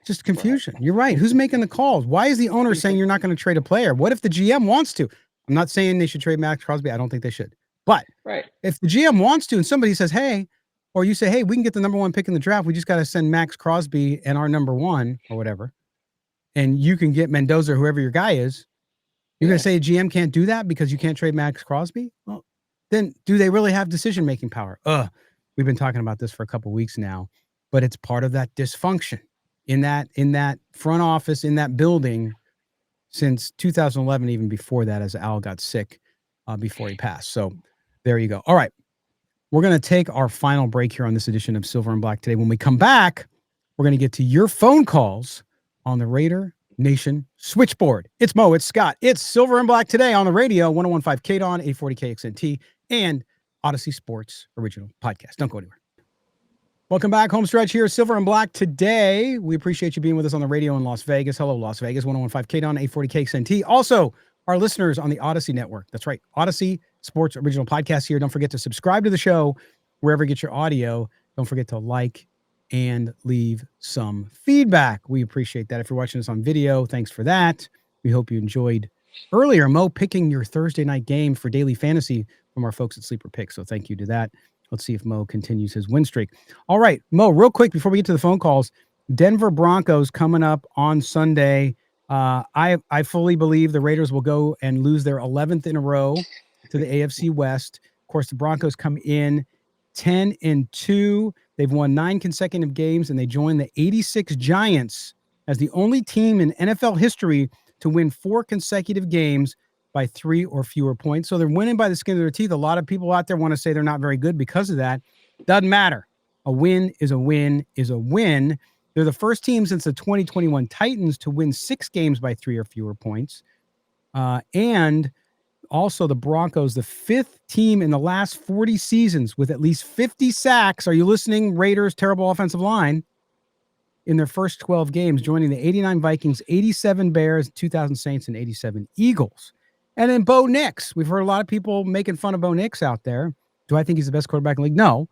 just confusion. Right. You're right. Who's making the calls? Why is the owner saying you're not going to trade a player? What if the GM wants to? I'm not saying they should trade Max Crosby. I don't think they should. But if the GM wants to and somebody says, hey, or you say, hey, we can get the number one pick in the draft. We just got to send Max Crosby and our number one or whatever. And you can get Mendoza or whoever your guy is. You're going to say a GM can't do that because you can't trade Max Crosby? Well, then do they really have decision-making power? We've been talking about this for a couple of weeks now, but it's part of that dysfunction in that front office, in that building since 2011, even before that, as Al got sick before he passed. So there you go. All right. We're going to take our final break here on this edition of Silver and Black today. When we come back, we're going to get to your phone calls on the Raider Nation switchboard. It's Mo, it's Scott, it's Silver and Black today on the radio, 101.5 KDON, 840 KXNT, and Odyssey Sports Original Podcast. Don't go anywhere. Welcome back. Home stretch here, Silver and Black today. We appreciate you being with us on the radio in Las Vegas. Hello, Las Vegas, 101.5 KDON, 840 KXNT. Also, our listeners on the Odyssey Network. That's right, Odyssey Sports Original Podcast here. Don't forget to subscribe to the show wherever you get your audio. Don't forget to like and leave some feedback. We appreciate that. If you're watching us on video, thanks for that. We hope you enjoyed earlier Mo picking your Thursday night game for daily fantasy from our folks at Sleeper Picks. So thank you to that. Let's see if Mo continues his win streak. All right, Mo, real quick before we get to the phone calls, Denver Broncos coming up on Sunday. I fully believe the Raiders will go and lose their 11th in a row to the AFC West. Of course, the Broncos come in 10-2. They've won 9 consecutive games, and they join the 86 Giants as the only team in NFL history to win 4 consecutive games by 3 or fewer points. So they're winning by the skin of their teeth. A lot of people out there want to say they're not very good because of that. Doesn't matter. A win is a win is a win. They're the first team since the 2021 Titans to win 6 games by 3 or fewer points. And also the Broncos, the 5th team in the last 40 seasons with at least 50 sacks. Are you listening? Raiders, terrible offensive line in their first 12 games, joining the 89 Vikings, 87 Bears, 2000 Saints, and 87 Eagles. And then Bo Nix. We've heard a lot of people making fun of Bo Nix out there. Do I think he's the best quarterback in the league? No.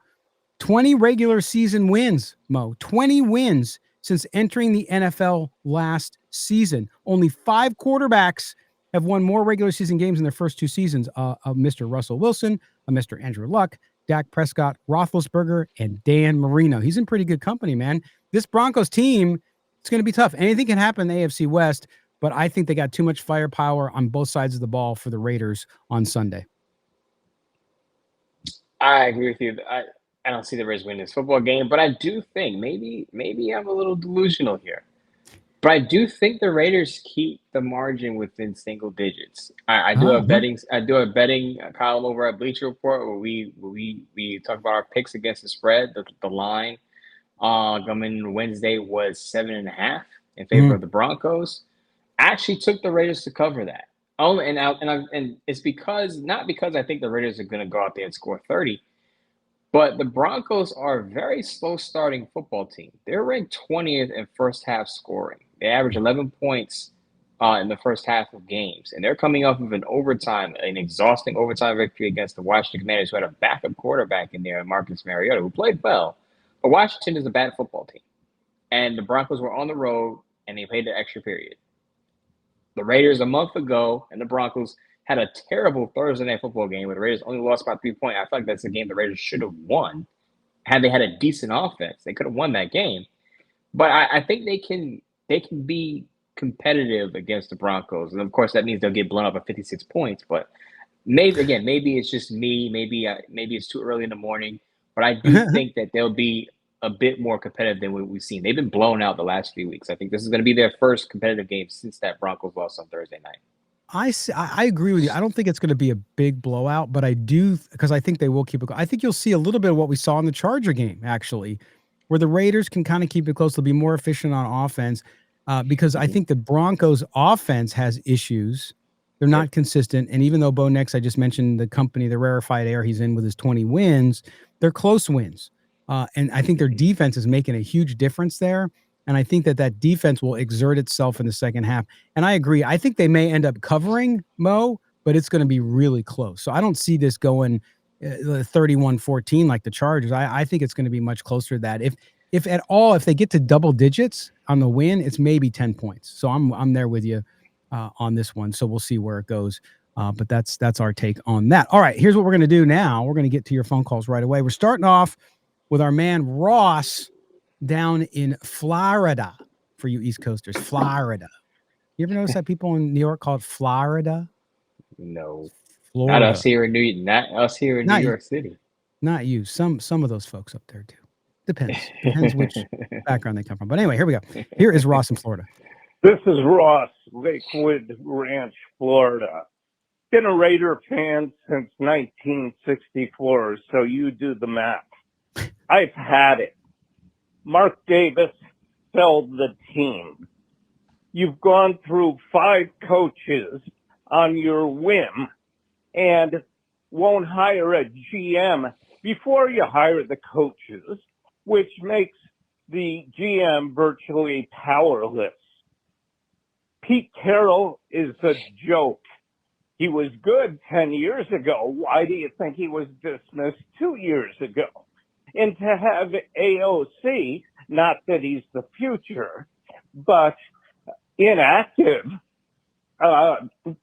20 regular season wins, Mo. 20 wins since entering the NFL last season. Only 5 quarterbacks have won more regular season games in their first 2 seasons. Mr. Russell Wilson, Mr. Andrew Luck, Dak Prescott, Roethlisberger, and Dan Marino. He's in pretty good company, man. This Broncos team, it's going to be tough. Anything can happen in the AFC West, but I think they got too much firepower on both sides of the ball for the Raiders on Sunday. I agree with you. I don't see the Raiders winning this football game, but I do think maybe I'm a little delusional here. But I do think the Raiders keep the margin within single digits. I do a betting column over at Bleacher Report where we talk about our picks against the spread. The line coming Wednesday was 7.5 in favor of the Broncos. I actually took the Raiders to cover that. And it's not because I think the Raiders are going to go out there and score 30. But the Broncos are a very slow starting football team. They're ranked 20th in first half scoring. They average 11 points in the first half of games. And they're coming off of an exhausting overtime victory against the Washington Commanders, who had a backup quarterback in there, Marcus Mariota, who played well. But Washington is a bad football team. And the Broncos were on the road, and they played the extra period. The Raiders a month ago and the Broncos had a terrible Thursday night football game where the Raiders only lost by 3 points. I feel like that's a game the Raiders should have won. Had they had a decent offense, they could have won that game. But I think they can be competitive against the Broncos. And, of course, that means they'll get blown up at 56 points. But maybe it's just me. Maybe it's too early in the morning. But I do think that they'll be a bit more competitive than what we've seen. They've been blown out the last few weeks. I think this is going to be their first competitive game since that Broncos loss on Thursday night. I agree with you. I don't think it's going to be a big blowout, but I do, because I think they will keep it. I think you'll see a little bit of what we saw in the Charger game, actually, where the Raiders can kind of keep it close. They'll be more efficient on offense because I think the Broncos offense has issues. They're not consistent. And even though Bo Nix, I just mentioned the company, the rarefied air he's in with his 20 wins, they're close wins. And I think their defense is making a huge difference there. And I think that defense will exert itself in the second half. And I agree. I think they may end up covering, Mo, but it's going to be really close. So I don't see this going 31-14 like the Chargers. I think it's going to be much closer to that. If at all, if they get to double digits on the win, it's maybe 10 points. So I'm there with you on this one. So we'll see where it goes. But that's our take on that. All right, here's what we're going to do now. We're going to get to your phone calls right away. We're starting off with our man Ross down in Florida for you East Coasters. Florida. You ever notice that people in New York call it Florida? No. Florida. Not us here in New York City. Not you. Some of those folks up there do. Depends which background they come from. But anyway, here we go. Here is Ross in Florida. This is Ross, Lakewood Ranch, Florida. Been a Raider fan since 1964, so you do the math. I've had it. Mark Davis failed the team. You've gone through 5 coaches on your whim and won't hire a GM before you hire the coaches, which makes the GM virtually powerless. Pete Carroll is a joke. He was good 10 years ago. Why do you think he was dismissed 2 years ago? And to have AOC, not that he's the future, but inactive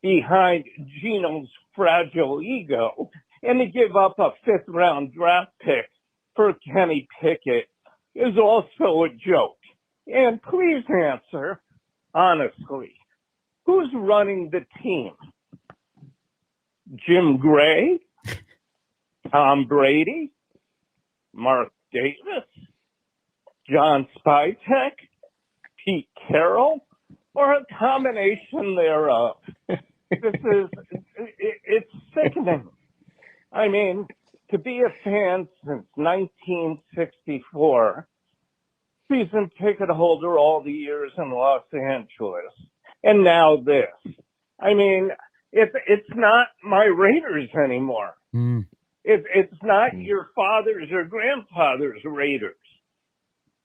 behind Gino's fragile ego, and to give up a 5th-round draft pick for Kenny Pickett is also a joke. And please answer, honestly, who's running the team? Jim Gray? Tom Brady? Mark Davis? John Spytek? Pete Carroll? Or a combination thereof? It's sickening. I mean, to be a fan since 1964, season ticket holder all the years in Los Angeles, and now this. I mean, it's not my Raiders anymore. Mm. It's not your father's or grandfather's Raiders.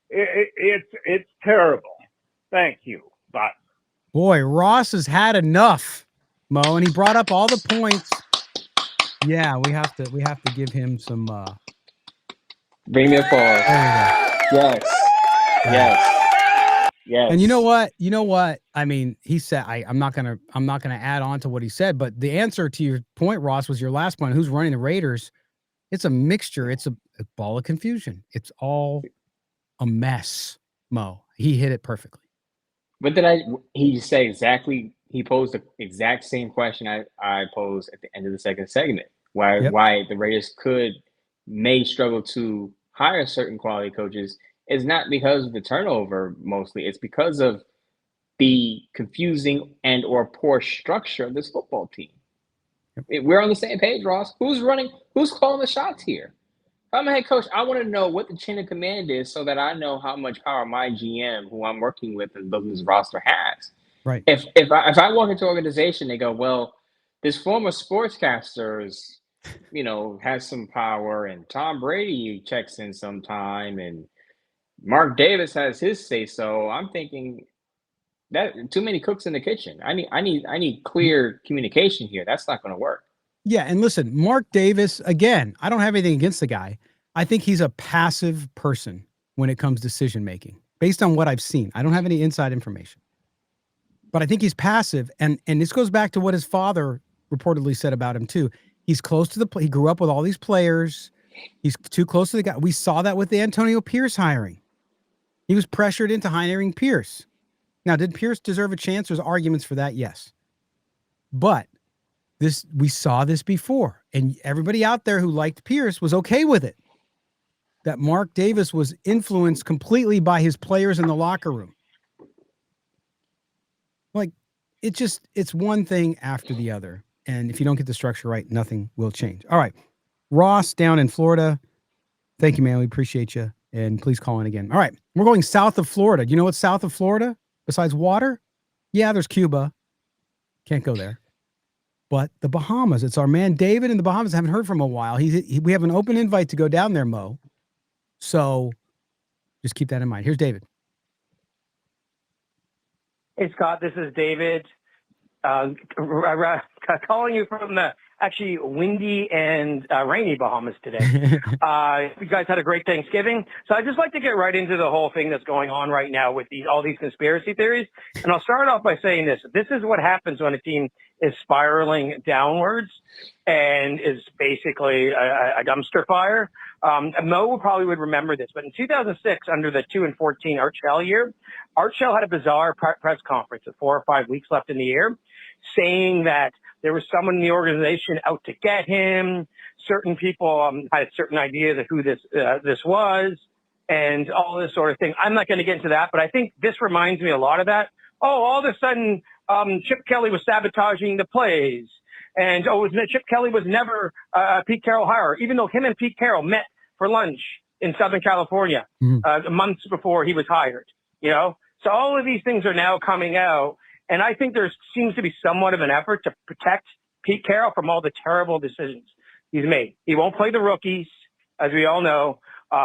It's terrible. Thank you. Bye. Boy, Ross has had enough, Mo, and he brought up all the points. Yeah, we have to give him some. Bring me applause. Yes. Yes. And you know what? I mean, he said I'm not gonna add on to what he said, but the answer to your point, Ross, was your last point. Who's running the Raiders? It's a mixture. It's a ball of confusion. It's all a mess. Mo, he hit it perfectly. What did he say exactly? He posed the exact same question I posed at the end of the second segment. Why the Raiders may struggle to hire certain quality coaches is not because of the turnover mostly. It's because of the confusing and or poor structure of this football team. We're on the same page, Ross. Who's calling the shots here? If I'm a head coach, I want to know what the chain of command is so that I know how much power my GM, who I'm working with and building this roster, has. Right. If I walk into an organization, they go, well, this former sportscaster is, has some power, and Tom Brady checks in sometime, and Mark Davis has his say so. I'm thinking that too many cooks in the kitchen. I need clear communication here. That's not going to work. Yeah, and listen, Mark Davis, again, I don't have anything against the guy. I think he's a passive person when it comes to decision making, based on what I've seen. I don't have any inside information. But I think he's passive, and this goes back to what his father reportedly said about him too. He's close to he grew up with all these players. He's too close to the guy. We saw that with the Antonio Pierce hiring. He was pressured into hiring Pierce. Now, did Pierce deserve a chance? There's arguments for that, yes. But we saw this before, and everybody out there who liked Pierce was okay with it. That Mark Davis was influenced completely by his players in the locker room. Like, it's one thing after the other. And if you don't get the structure right, nothing will change. All right. Ross down in Florida. Thank you, man. We appreciate you. And please call in again. All right. We're going south of Florida. Do you know what's south of Florida besides water? Yeah, there's Cuba. Can't go there. But the Bahamas. It's our man David in the Bahamas. I haven't heard from him a while. We have an open invite to go down there, Mo. So just keep that in mind. Here's David. Hey, Scott, this is David. Calling you from the actually windy and rainy Bahamas today. You guys had a great Thanksgiving. So I'd just like to get right into the whole thing that's going on right now with all these conspiracy theories. And I'll start off by saying this. This is what happens when a team is spiraling downwards and is basically a dumpster fire. Mo probably would remember this, but in 2006, under the 2-14 Art Shell year, Art Shell had a bizarre press conference with 4 or 5 weeks left in the year, saying that there was someone in the organization out to get him. Certain people had certain ideas of who this was, and all this sort of thing. I'm not going to get into that, but I think this reminds me a lot of that. Oh, all of a sudden, Chip Kelly was sabotaging the plays. And Chip Kelly was never Pete Carroll hire, even though him and Pete Carroll met for lunch in Southern California months before he was hired. So all of these things are now coming out, and I think there seems to be somewhat of an effort to protect Pete Carroll from all the terrible decisions he's made. He won't play the rookies, as we all know.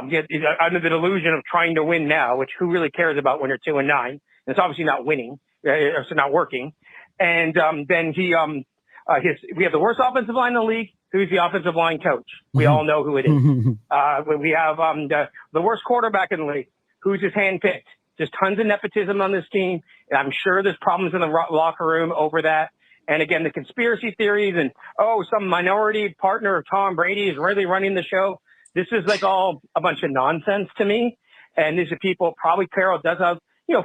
Yet under the delusion of trying to win now, which who really cares about when you're 2-9? And it's obviously not winning, it's not working. And then we have the worst offensive line in the league. Who's the offensive line coach? We all know who it is. We have the worst quarterback in the league. Who's just handpicked? There's tons of nepotism on this team. And I'm sure there's problems in the locker room over that. And again, the conspiracy theories and, some minority partner of Tom Brady is really running the show. This is like all a bunch of nonsense to me. And these are people, probably Carroll does have,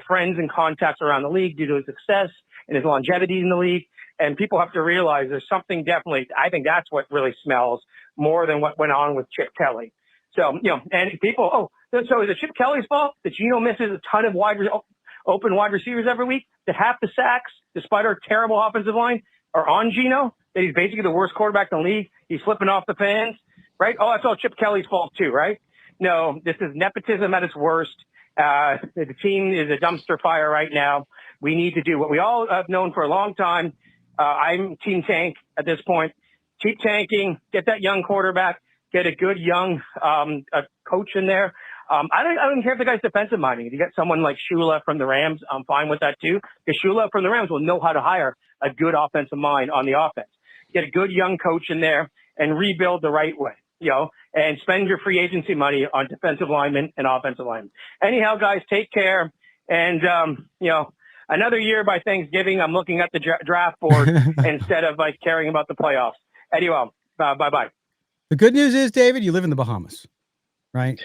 friends and contacts around the league due to his success and his longevity in the league. And people have to realize there's something definitely, I think that's what really smells more than what went on with Chip Kelly. So, and people, so is it Chip Kelly's fault that Geno misses a ton of open wide receivers every week, that half the sacks, despite our terrible offensive line? are on Geno, that he's basically the worst quarterback in the league. He's flipping off the fans, right? Oh, that's all Chip Kelly's fault too, right? No, this is nepotism at its worst. The team is a dumpster fire right now. We need to do what we all have known for a long time. I'm team tank at this point. Keep tanking, get that young quarterback, get a good young coach in there. I don't care if the guy's defensive minded. If you get someone like Shula from the Rams, I'm fine with that too. Because Shula from the Rams will know how to hire a good offensive mind on the offense. Get a good young coach in there and rebuild the right way, and spend your free agency money on defensive linemen and offensive linemen. Anyhow, guys, take care. And, another year by Thanksgiving, I'm looking at the draft board instead of caring about the playoffs. Anyway, bye-bye. The good news is, David, you live in the Bahamas, right?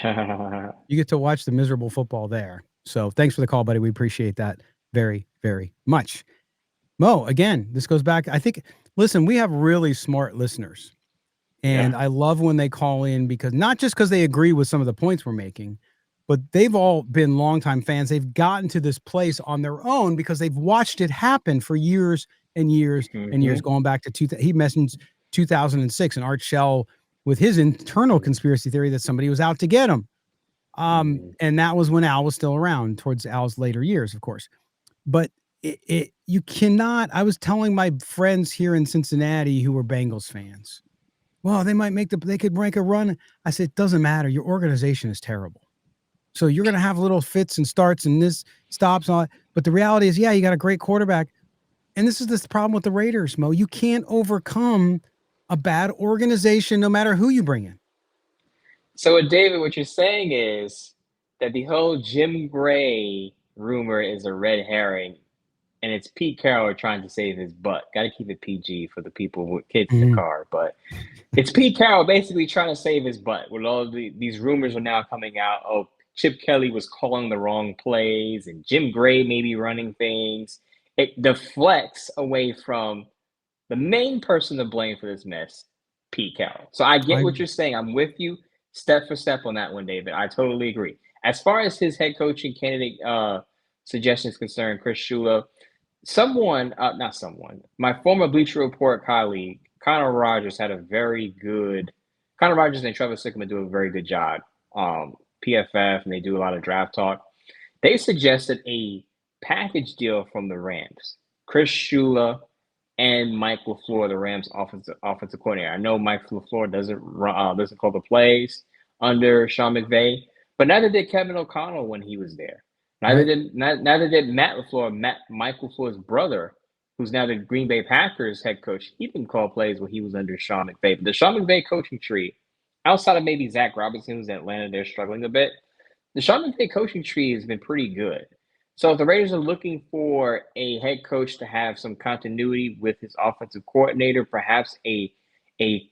You get to watch the miserable football there. So thanks for the call, buddy. We appreciate that very, very much. Mo, again, this goes back. I think, listen, we have really smart listeners. And I love when they call in because not just because they agree with some of the points we're making, but they've all been longtime fans. They've gotten to this place on their own because they've watched it happen for years and years and years, going back to he mentions 2006 and Art Shell with his internal conspiracy theory that somebody was out to get him. And that was when Al was still around, towards Al's later years, of course. But you cannot, I was telling my friends here in Cincinnati who were Bengals fans, well, they might they could make a run. I said, it doesn't matter. Your organization is terrible. So you're going to have little fits and starts and this stops on. But the reality is, you got a great quarterback. And this is the problem with the Raiders, Mo. You can't overcome a bad organization no matter who you bring in. So, David, what you're saying is that the whole Jim Gray rumor is a red herring, and it's Pete Carroll trying to save his butt. Got to keep it PG for the people with kids in the car, but it's Pete Carroll basically trying to save his butt. With all these rumors are now coming out. Oh, Chip Kelly was calling the wrong plays, and Jim Gray may be running things. It deflects away from the main person to blame for this mess, Pete Carroll. So I get what you're saying. I'm with you step for step on that one, David. I totally agree. As far as his head coaching candidate suggestion is concerned, Chris Shula, my former Bleacher Report colleague, Connor Rogers and Trevor Sickman do a very good job. PFF, and they do a lot of draft talk. They suggested a package deal from the Rams. Chris Shula and Mike LaFleur, the Rams offensive coordinator. I know Mike LaFleur doesn't call the plays under Sean McVay, but neither did Kevin O'Connell when he was there. Neither did Matt LaFleur. Mike LaFleur's brother, who's now the Green Bay Packers head coach, he didn't call plays when he was under Sean McVay. But the Sean McVay coaching tree, outside of maybe Zach Robinson, who's in Atlanta, they're struggling a bit. The Sean McVay coaching tree has been pretty good. So if the Raiders are looking for a head coach to have some continuity with his offensive coordinator, perhaps a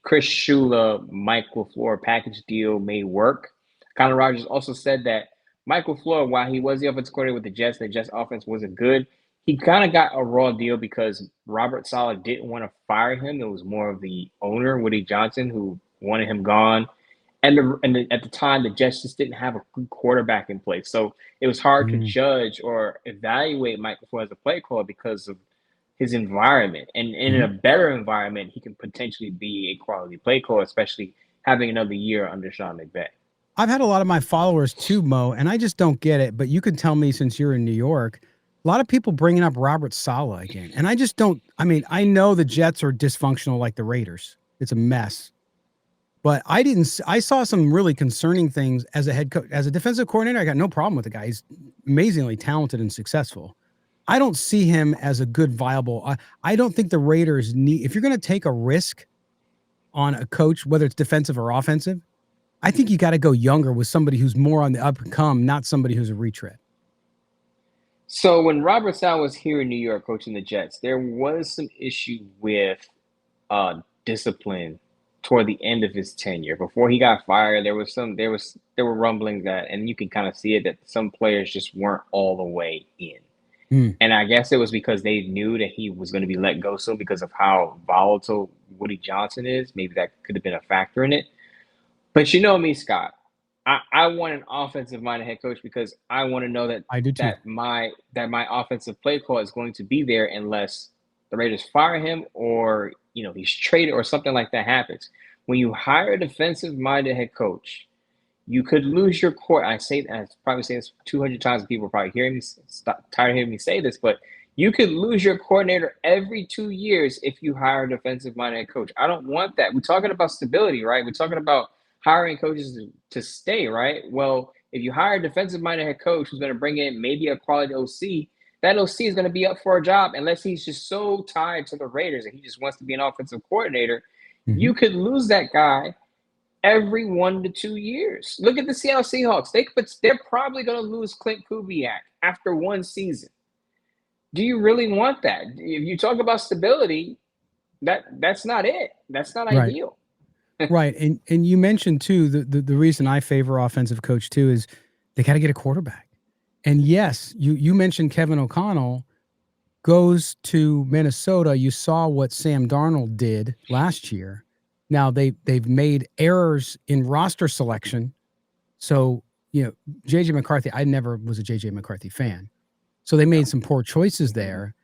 Chris Shula, Mike LaFleur package deal may work. Connor Rogers also said that Mike LaFleur, while he was the offensive coordinator with the Jets, the Jets offense wasn't good. He kind of got a raw deal because Robert Saleh didn't want to fire him. It was more of the owner, Woody Johnson, who wanted him gone. And at the time, the Jets just didn't have a good quarterback in place. So it was hard to judge or evaluate Mike LaFleur as a play caller because of his environment. And in a better environment, he can potentially be a quality play caller, especially having another year under Sean McVay. I've had a lot of my followers too, Mo, and I just don't get it. But you can tell me, since you're in New York, a lot of people bringing up Robert Saleh again. And I just don't. I mean, I know the Jets are dysfunctional like the Raiders. It's a mess. But I saw some really concerning things as a head coach, as a defensive coordinator. I got no problem with the guy. He's amazingly talented and successful. I don't see him as a good, viable. I don't think the Raiders need, if you're going to take a risk on a coach, whether it's defensive or offensive, I think you got to go younger with somebody who's more on the up and come, not somebody who's a retread. So when Robert Saleh was here in New York coaching the Jets, there was some issue with discipline toward the end of his tenure. Before he got fired, there were rumblings that, and you can kind of see it, that some players just weren't all the way in. And I guess it was because they knew that he was going to be let go soon because of how volatile Woody Johnson is. Maybe that could have been a factor in it. But you know me, Scott. I want an offensive-minded head coach because I want to know that I do too. that my offensive play call is going to be there unless the Raiders fire him or, he's traded or something like that happens. When you hire a defensive-minded head coach, you could lose your core. I probably say this 200 times. People are probably tired of hearing me say this, but you could lose your coordinator every 2 years if you hire a defensive-minded head coach. I don't want that. We're talking about stability, right? We're talking about hiring coaches to stay, right? Well, if you hire a defensive-minded head coach who's going to bring in maybe a quality OC, that OC is going to be up for a job unless he's just so tied to the Raiders and he just wants to be an offensive coordinator. Mm-hmm. You could lose that guy every 1 to 2 years. Look at the Seattle Seahawks. They're probably going to lose Clint Kubiak after one season. Do you really want that? If you talk about stability, that's not it. That's not ideal. Right. And you mentioned too, the reason I favor offensive coach too is they got to get a quarterback. And yes, you mentioned Kevin O'Connell goes to Minnesota. You saw what Sam Darnold did last year. Now they've made errors in roster selection. So, JJ McCarthy, I never was a JJ McCarthy fan. So they made some poor choices there.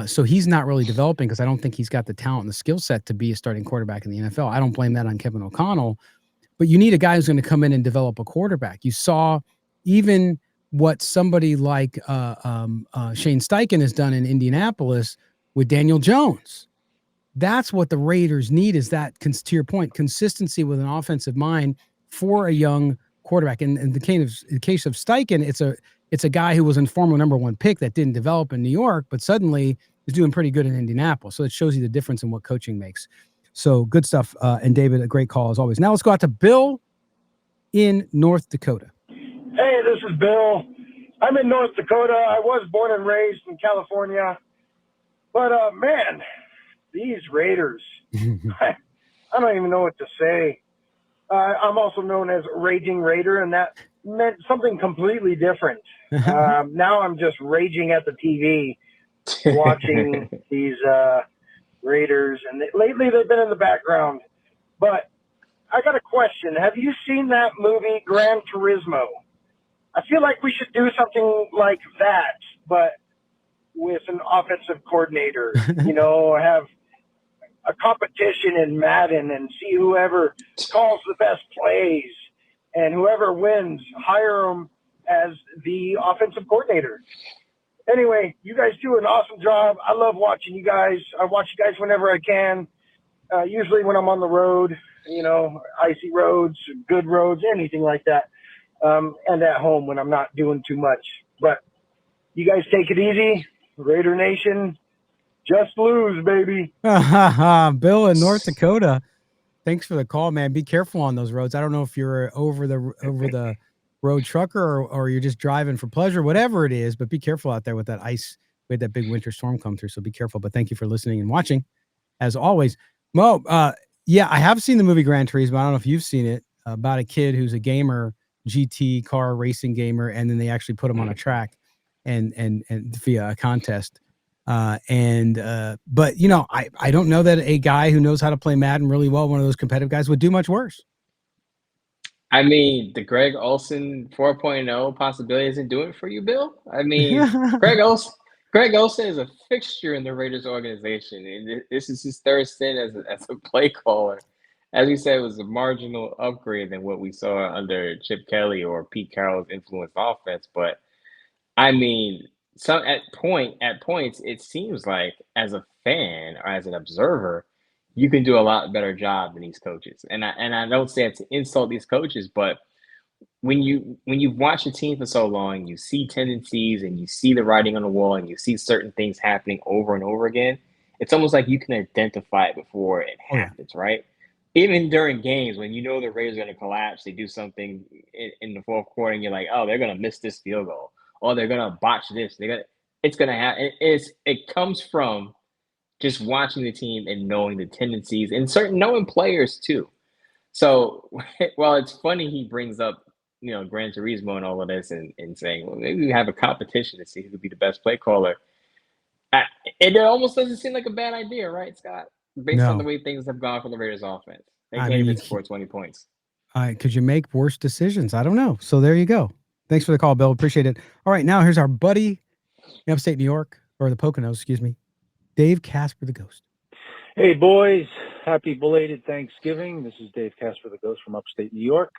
So he's not really developing because I don't think he's got the talent and the skill set to be a starting quarterback in the NFL. I don't blame that on Kevin O'Connell, but you need a guy who's going to come in and develop a quarterback. You saw even what somebody like Shane Steichen has done in Indianapolis with Daniel Jones. That's what the Raiders need, is that, to your point, consistency with an offensive mind for a young quarterback. And in the case of Steichen, it's a guy who was a former number 1 pick that didn't develop in New York, but suddenly is doing pretty good in Indianapolis. So it shows you the difference in what coaching makes. So good stuff. And David, a great call as always. Now let's go out to Bill in North Dakota. Hey, this is Bill. I'm in North Dakota. I was born and raised in California. But, man, these Raiders, I don't even know what to say. I'm also known as Raging Raider, and that meant something completely different. Now I'm just raging at the TV, watching these Raiders, and lately they've been in the background. But I got a question. Have you seen that movie, Gran Turismo? I feel like we should do something like that, but with an offensive coordinator, have a competition in Madden and see whoever calls the best plays, and whoever wins, hire them as the offensive coordinator. Anyway, you guys do an awesome job. I love watching you guys. I watch you guys whenever I can, usually when I'm on the road, icy roads, good roads, anything like that, and at home when I'm not doing too much. But you guys take it easy. Raider Nation, just lose, baby. Bill in North Dakota. Thanks for the call, man. Be careful on those roads. I don't know if you're over the road trucker or you're just driving for pleasure, whatever it is, but be careful out there with that ice. We had that big winter storm come through, so be careful. But thank you for listening and watching, as always. Mo, yeah, I have seen the movie Gran Turismo. I don't know if you've seen it, about a kid who's a gamer, GT car racing gamer, and then they actually put him on a track and via a contest. But I don't know that a guy who knows how to play Madden really well, one of those competitive guys, would do much worse. I mean, the Greg Olsen 4.0 possibility isn't doing it for you, Bill. I mean, Greg Olsen is a fixture in the Raiders organization, and this is his third stint as a play caller. As we said, it was a marginal upgrade than what we saw under Chip Kelly or Pete Carroll's influenced offense. But I mean, at points, it seems like as a fan or as an observer, you can do a lot better job than these coaches. And I don't say it to insult these coaches, but when you've watched a team for so long, you see tendencies and you see the writing on the wall and you see certain things happening over and over again. It's almost like you can identify it before it happens, right? Even during games, when you know the Raiders are going to collapse, they do something in the fourth quarter, and you're like, oh, they're going to miss this field goal. Oh, they're going to botch this. It's going to happen. It comes from just watching the team and knowing the tendencies and knowing players too. So while it's funny he brings up, Gran Turismo and all of this and saying, well, maybe we have a competition to see who could be the best play caller. It almost doesn't seem like a bad idea, right, Scott? Based on the way things have gone for the Raiders offense. They can't even score 20 points. Could you make worse decisions? I don't know. So there you go. Thanks for the call, Bill. Appreciate it. All right, now here's our buddy in upstate New York, or the Poconos, excuse me, Dave Casper, the Ghost. Hey, boys. Happy belated Thanksgiving. This is Dave Casper, the Ghost from upstate New York.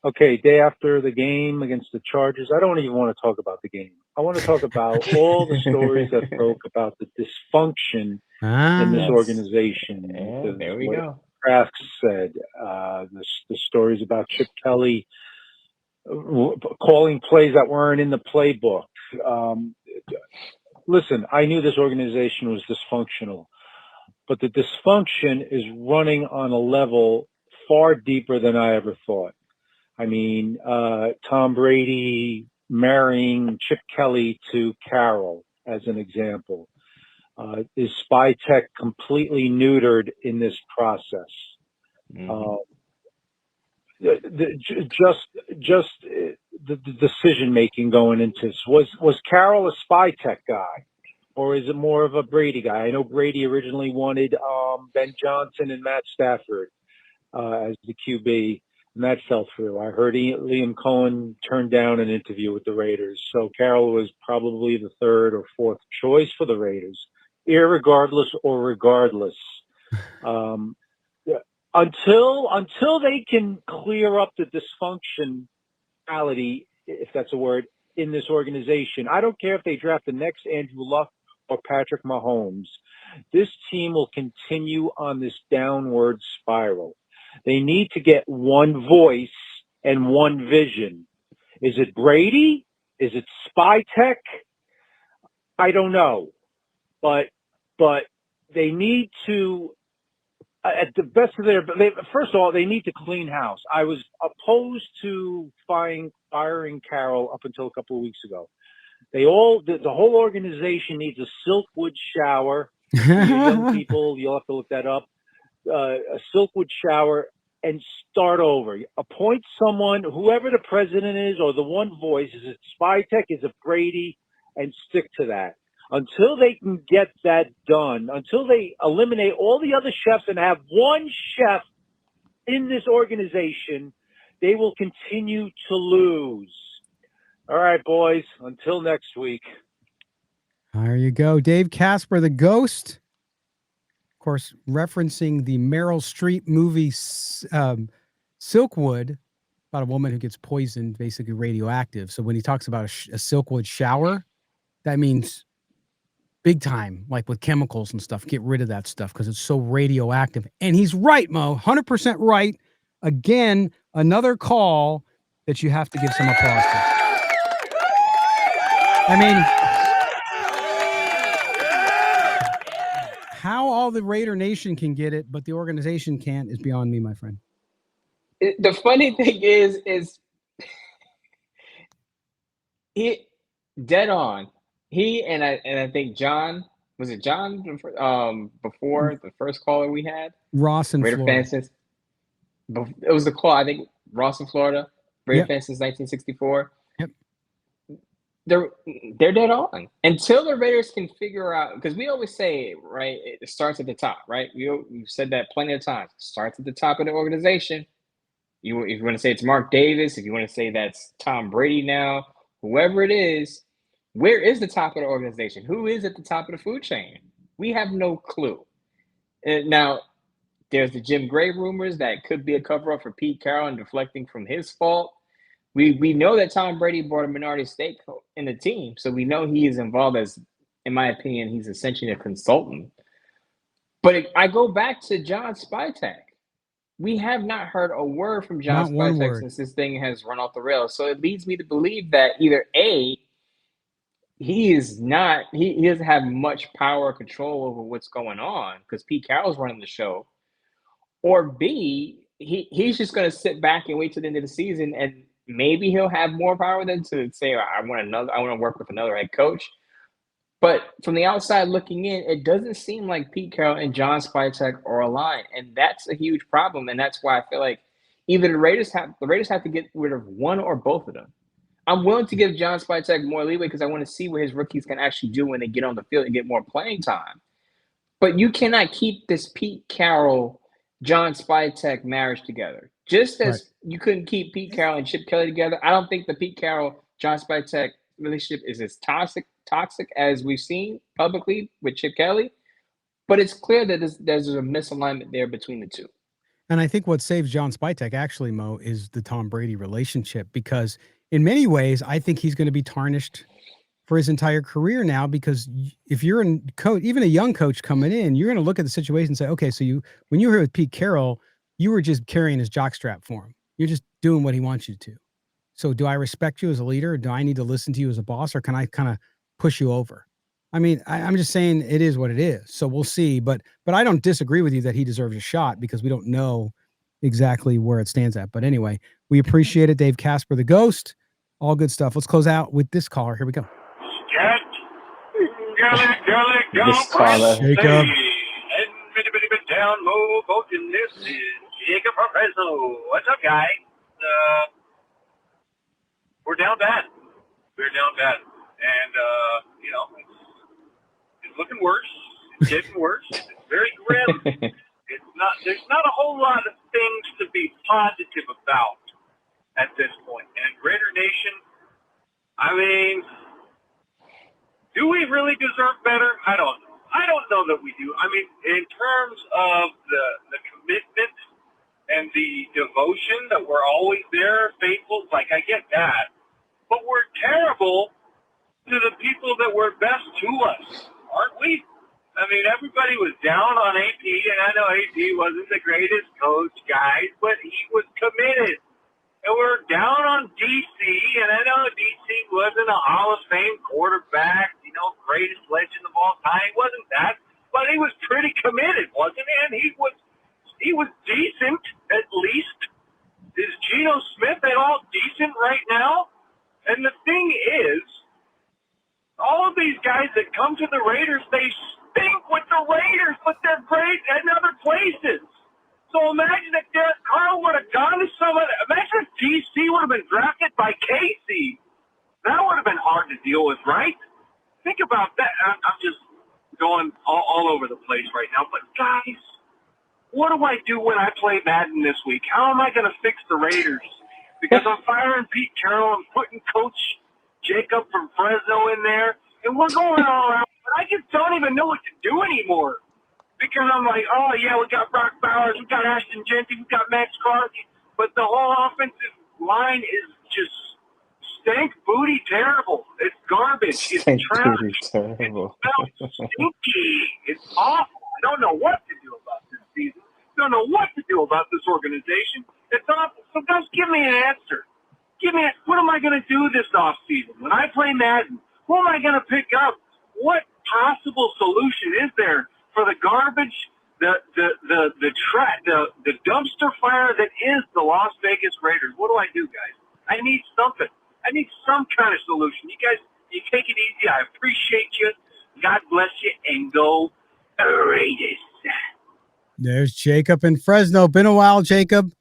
Okay, day after the game against the Chargers. I don't even want to talk about the game. I want to talk about all the stories that broke about the dysfunction in this organization. Yeah, there we go. Kraft said, the stories about Chip Kelly calling plays that weren't in the playbook. Listen, I knew this organization was dysfunctional, but the dysfunction is running on a level far deeper than I ever thought. I mean, Tom Brady marrying Chip Kelly to Carroll, as an example. Is Spytek completely neutered in this process? Just the decision making going into this. Was Carroll a Spytek guy, or is it more of a Brady guy? I know Brady originally wanted Ben Johnson and Matt Stafford as the QB, and that fell through. I heard Liam Cohen turned down an interview with the Raiders, so Carroll was probably the third or fourth choice for the Raiders, irregardless or regardless. Until they can clear up the dysfunctionality, if that's a word, in this organization, I don't care if they draft the next Andrew Luck or Patrick Mahomes. This team will continue on this downward spiral. They need to get one voice and one vision. Is it Brady? Is it Spytek? I don't know, but they need to. At the best of first of all, they need to clean house. I was opposed to firing Carroll up until a couple of weeks ago. The whole organization needs a Silkwood shower. For you young people, you'll have to look that up. A Silkwood shower and start over. Appoint someone, whoever the president is, or the one voice. Is it Spytek? Is it Brady? And stick to that. Until they can get that done, until they eliminate all the other chefs and have one chef in this organization, they will continue to lose. All right, boys, until next week. There you go. Dave Casper, the Ghost. Of course, referencing the Meryl Streep movie Silkwood, about a woman who gets poisoned, basically radioactive. So when he talks about a Silkwood shower, that means big time, like with chemicals and stuff. Get rid of that stuff because it's so radioactive. And he's right, Mo, 100% right. Again, another call that you have to give some applause to. I mean, how all the Raider Nation can get it, but the organization can't is beyond me, my friend. The funny thing is he dead on. He and I think John, was it John before the first caller we had? Ross in Raider Florida. fan since it was the call, I think Ross in Florida. Raider fan since 1964. Yep. They're dead on. Until the Raiders can figure out, because we always say, right, it starts at the top, right? You've said that plenty of times. It starts at the top of the organization. If you want to say it's Mark Davis, if you want to say that's Tom Brady now, whoever it is, where is the top of the organization? Who is at the top of the food chain? We have no clue. Now, there's the Jim Gray rumors that could be a cover-up for Pete Carroll and deflecting from his fault. We know that Tom Brady bought a minority stake in the team, so we know he is involved as, in my opinion, he's essentially a consultant. But I go back to John Spytek. We have not heard a word from John Spytek since this thing has run off the rails. So it leads me to believe that either A, he doesn't have much power or control over what's going on because Pete Carroll's running the show, or B, he's just going to sit back and wait till the end of the season, and maybe he'll have more power than to say, I want to work with another head coach. But from the outside looking in, it doesn't seem like Pete Carroll and John Spytek are aligned, and that's a huge problem. And that's why I feel like either the Raiders have to get rid of one or both of them. I'm willing to give John Spytek more leeway because I want to see what his rookies can actually do when they get on the field and get more playing time. But you cannot keep this Pete Carroll, John Spytek marriage together. Just as you couldn't keep Pete Carroll and Chip Kelly together, I don't think the Pete Carroll, John Spytek relationship is as toxic as we've seen publicly with Chip Kelly. But it's clear that there's a misalignment there between the two. And I think what saves John Spytek actually, Mo, is the Tom Brady relationship, because in many ways, I think he's going to be tarnished for his entire career now, because if you're a coach, even a young coach coming in, you're going to look at the situation and say, okay, so when you were here with Pete Carroll, you were just carrying his jockstrap for him. You're just doing what he wants you to. So do I respect you as a leader? Or do I need to listen to you as a boss, or can I kind of push you over? I mean, I'm just saying it is what it is. So we'll see. But I don't disagree with you that he deserves a shot, because we don't know exactly where it stands at. But anyway, we appreciate it. Dave Casper, the ghost, all good stuff. Let's close out with this caller. Here we go. This caller. Jacob. Down Moe Moton. This is Jacob from Fresno. What's up, guys? We're down bad. And, it's looking worse. It's getting worse. It's very grim. There's not a whole lot of things to be positive about at this point. And Raider Nation, I mean, do we really deserve better? I don't know. I don't know that we do. I mean, in terms of the commitment and the devotion that we're always there, faithful, like, I get that. But we're terrible to the people that were best to us, aren't we? I mean, everybody was down on AP, and I know AP wasn't the greatest coach, guys, but he was committed. And we're down on DC, and I know DC wasn't a Hall of Fame quarterback, greatest legend of all time. He wasn't that, but he was pretty committed, wasn't he? And he was decent, at least. Is Geno Smith at all decent right now? And the thing is, all of these guys that come to the Raiders, they stink with the Raiders, but they're great at other places. So imagine if Derek Carr would have gone to somebody. Imagine if DC would have been drafted by Casey. That would have been hard to deal with, right? Think about that. I'm just going all over the place right now. But guys, what do I do when I play Madden this week? How am I going to fix the Raiders? Because I'm firing Pete Carroll and putting Coach Jacob from Fresno in there, and we're going all out. I just don't even know what to do anymore. Because I'm like, oh, yeah, we got Brock Bowers, we got Ashton Genty, we got Max Crosby, but the whole offensive line is just stank booty terrible. It's garbage. Stank it's trash. booty terrible. It smells stinky. It's awful. I don't know what to do about this season. I don't know what to do about this organization. It's awful. So guys, give me an answer. What am I going to do this offseason? When I play Madden, who am I going to pick up? What possible solution is there for the garbage, the dumpster fire that is the Las Vegas Raiders? What do I do, guys? I need something. I need some kind of solution. You guys, you take it easy. I appreciate you. God bless you, and go Raiders. There's Jacob in Fresno. Been a while, Jacob.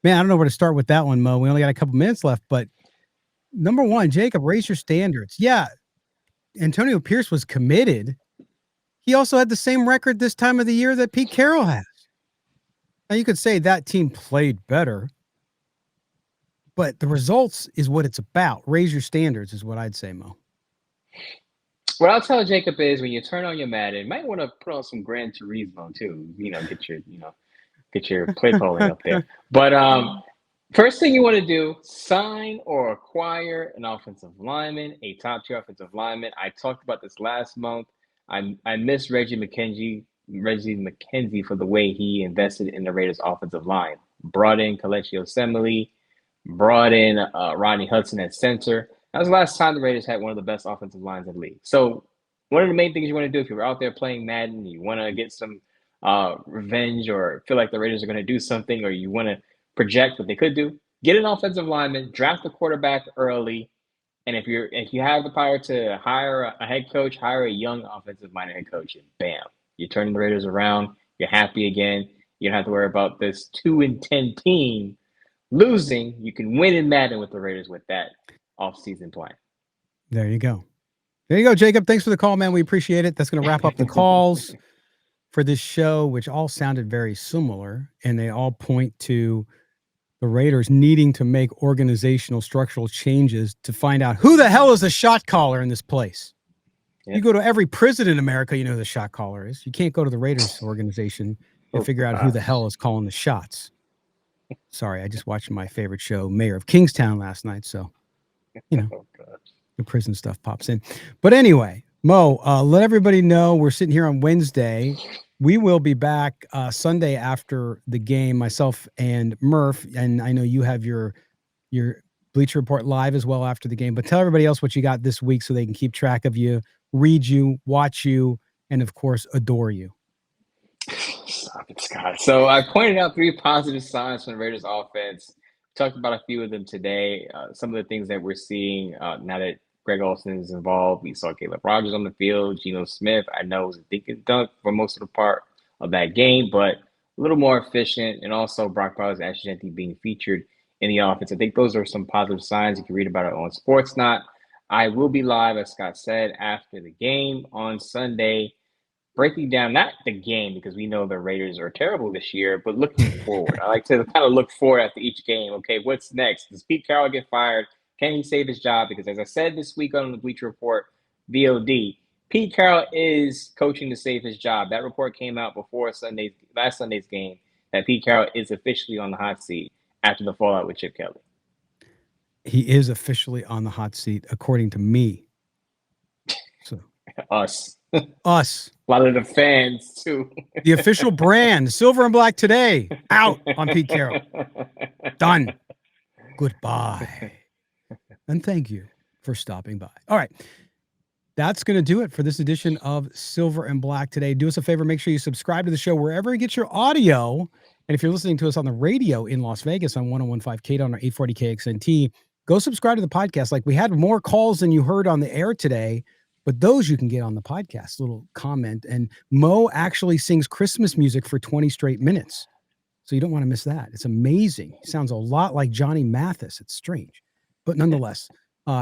Man, I don't know where to start with that one, Mo. We only got a couple minutes left, but number one, Jacob, raise your standards. Yeah, Antonio Pierce was committed. He also had the same record this time of the year that Pete Carroll has. Now, you could say that team played better, but the results is what it's about. Raise your standards is what I'd say, Mo. What I'll tell Jacob is, when you turn on your Madden, you might want to put on some Gran Turismo too. Get your play calling up there. But first thing you want to do, sign or acquire an offensive lineman, a top-tier offensive lineman. I talked about this last month. I miss Reggie McKenzie for the way he invested in the Raiders' offensive line. Brought in Kelechi Osemele, brought in Rodney Hudson at center. That was the last time the Raiders had one of the best offensive lines in the league. So one of the main things you want to do if you're out there playing Madden, you want to get some revenge or feel like the Raiders are going to do something, or you want to project what they could do, get an offensive lineman, draft a quarterback early. And if you have the power to hire a head coach, hire a young offensive-minded head coach, and bam, you're turning the Raiders around. You're happy again. You don't have to worry about this 2-10 team losing. You can win in Madden with the Raiders with that offseason plan. There you go. There you go, Jacob. Thanks for the call, man. We appreciate it. That's going to wrap up the calls for this show, which all sounded very similar, and they all point to the Raiders needing to make organizational structural changes to find out who the hell is a shot caller in this place. You go to every prison in America, you know who the shot caller is. You can't go to the Raiders organization and figure out who the hell is calling the shots. Sorry, I just watched my favorite show, Mayor of Kingstown, last night. So, you know, the prison stuff pops in. But anyway, Mo, let everybody know we're sitting here on Wednesday. We will be back Sunday after the game, myself and Murph. And I know you have your Bleacher Report live as well after the game. But tell everybody else what you got this week so they can keep track of you, read you, watch you, and, of course, adore you. Stop it, Scott. So I pointed out 3 positive signs from the Raiders offense. Talked about a few of them today. Some of the things that we're seeing now that Greg Olsen is involved. We saw Caleb Rogers on the field. Geno Smith, I know, was a dink and dunk for most of the part of that game, but a little more efficient. And also Brock Bowers and Ashley Genty being featured in the offense. I think those are some positive signs. You can read about it on Sportsnot. I will be live, as Scott said, after the game on Sunday, breaking down not the game because we know the Raiders are terrible this year, but looking forward. I like to kind of look forward after each game. Okay, what's next? Does Pete Carroll get fired? Can he save his job? Because as I said this week on the Bleacher Report VOD, Pete Carroll is coaching to save his job. That report came out before last Sunday's game that Pete Carroll is officially on the hot seat after the fallout with Chip Kelly. He is officially on the hot seat, according to me. So Us. Us. A lot of the fans, too. The official brand, Silver and Black Today, out on Pete Carroll. Done. Goodbye. And thank you for stopping by. All right. That's going to do it for this edition of Silver and Black Today. Do us a favor. Make sure you subscribe to the show wherever you get your audio. And if you're listening to us on the radio in Las Vegas on 101.5 KDON or 840 KXNT, go subscribe to the podcast. Like, we had more calls than you heard on the air today, but those you can get on the podcast. Little comment. And Mo actually sings Christmas music for 20 straight minutes. So you don't want to miss that. It's amazing. He sounds a lot like Johnny Mathis. It's strange. But nonetheless,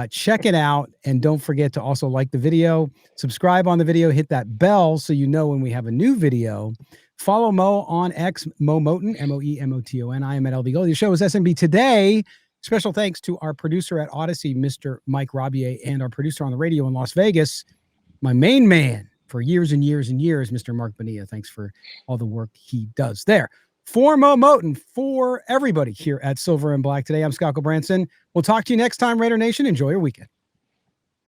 check it out. And don't forget to also like the video, subscribe on the video, hit that bell so you know when we have a new video. Follow Mo on X, Moe Moton, Moemoton. I am at LB. The show is SMB Today. Special thanks to our producer at Odyssey, Mr. Mike Robier, and our producer on the radio in Las Vegas, my main man for years and years and years, Mr. Mark Bonilla. Thanks for all the work he does there. For Moe Moton, for everybody here at Silver and Black Today, I'm Scott Gulbransen. We'll talk to you next time, Raider Nation. Enjoy your weekend.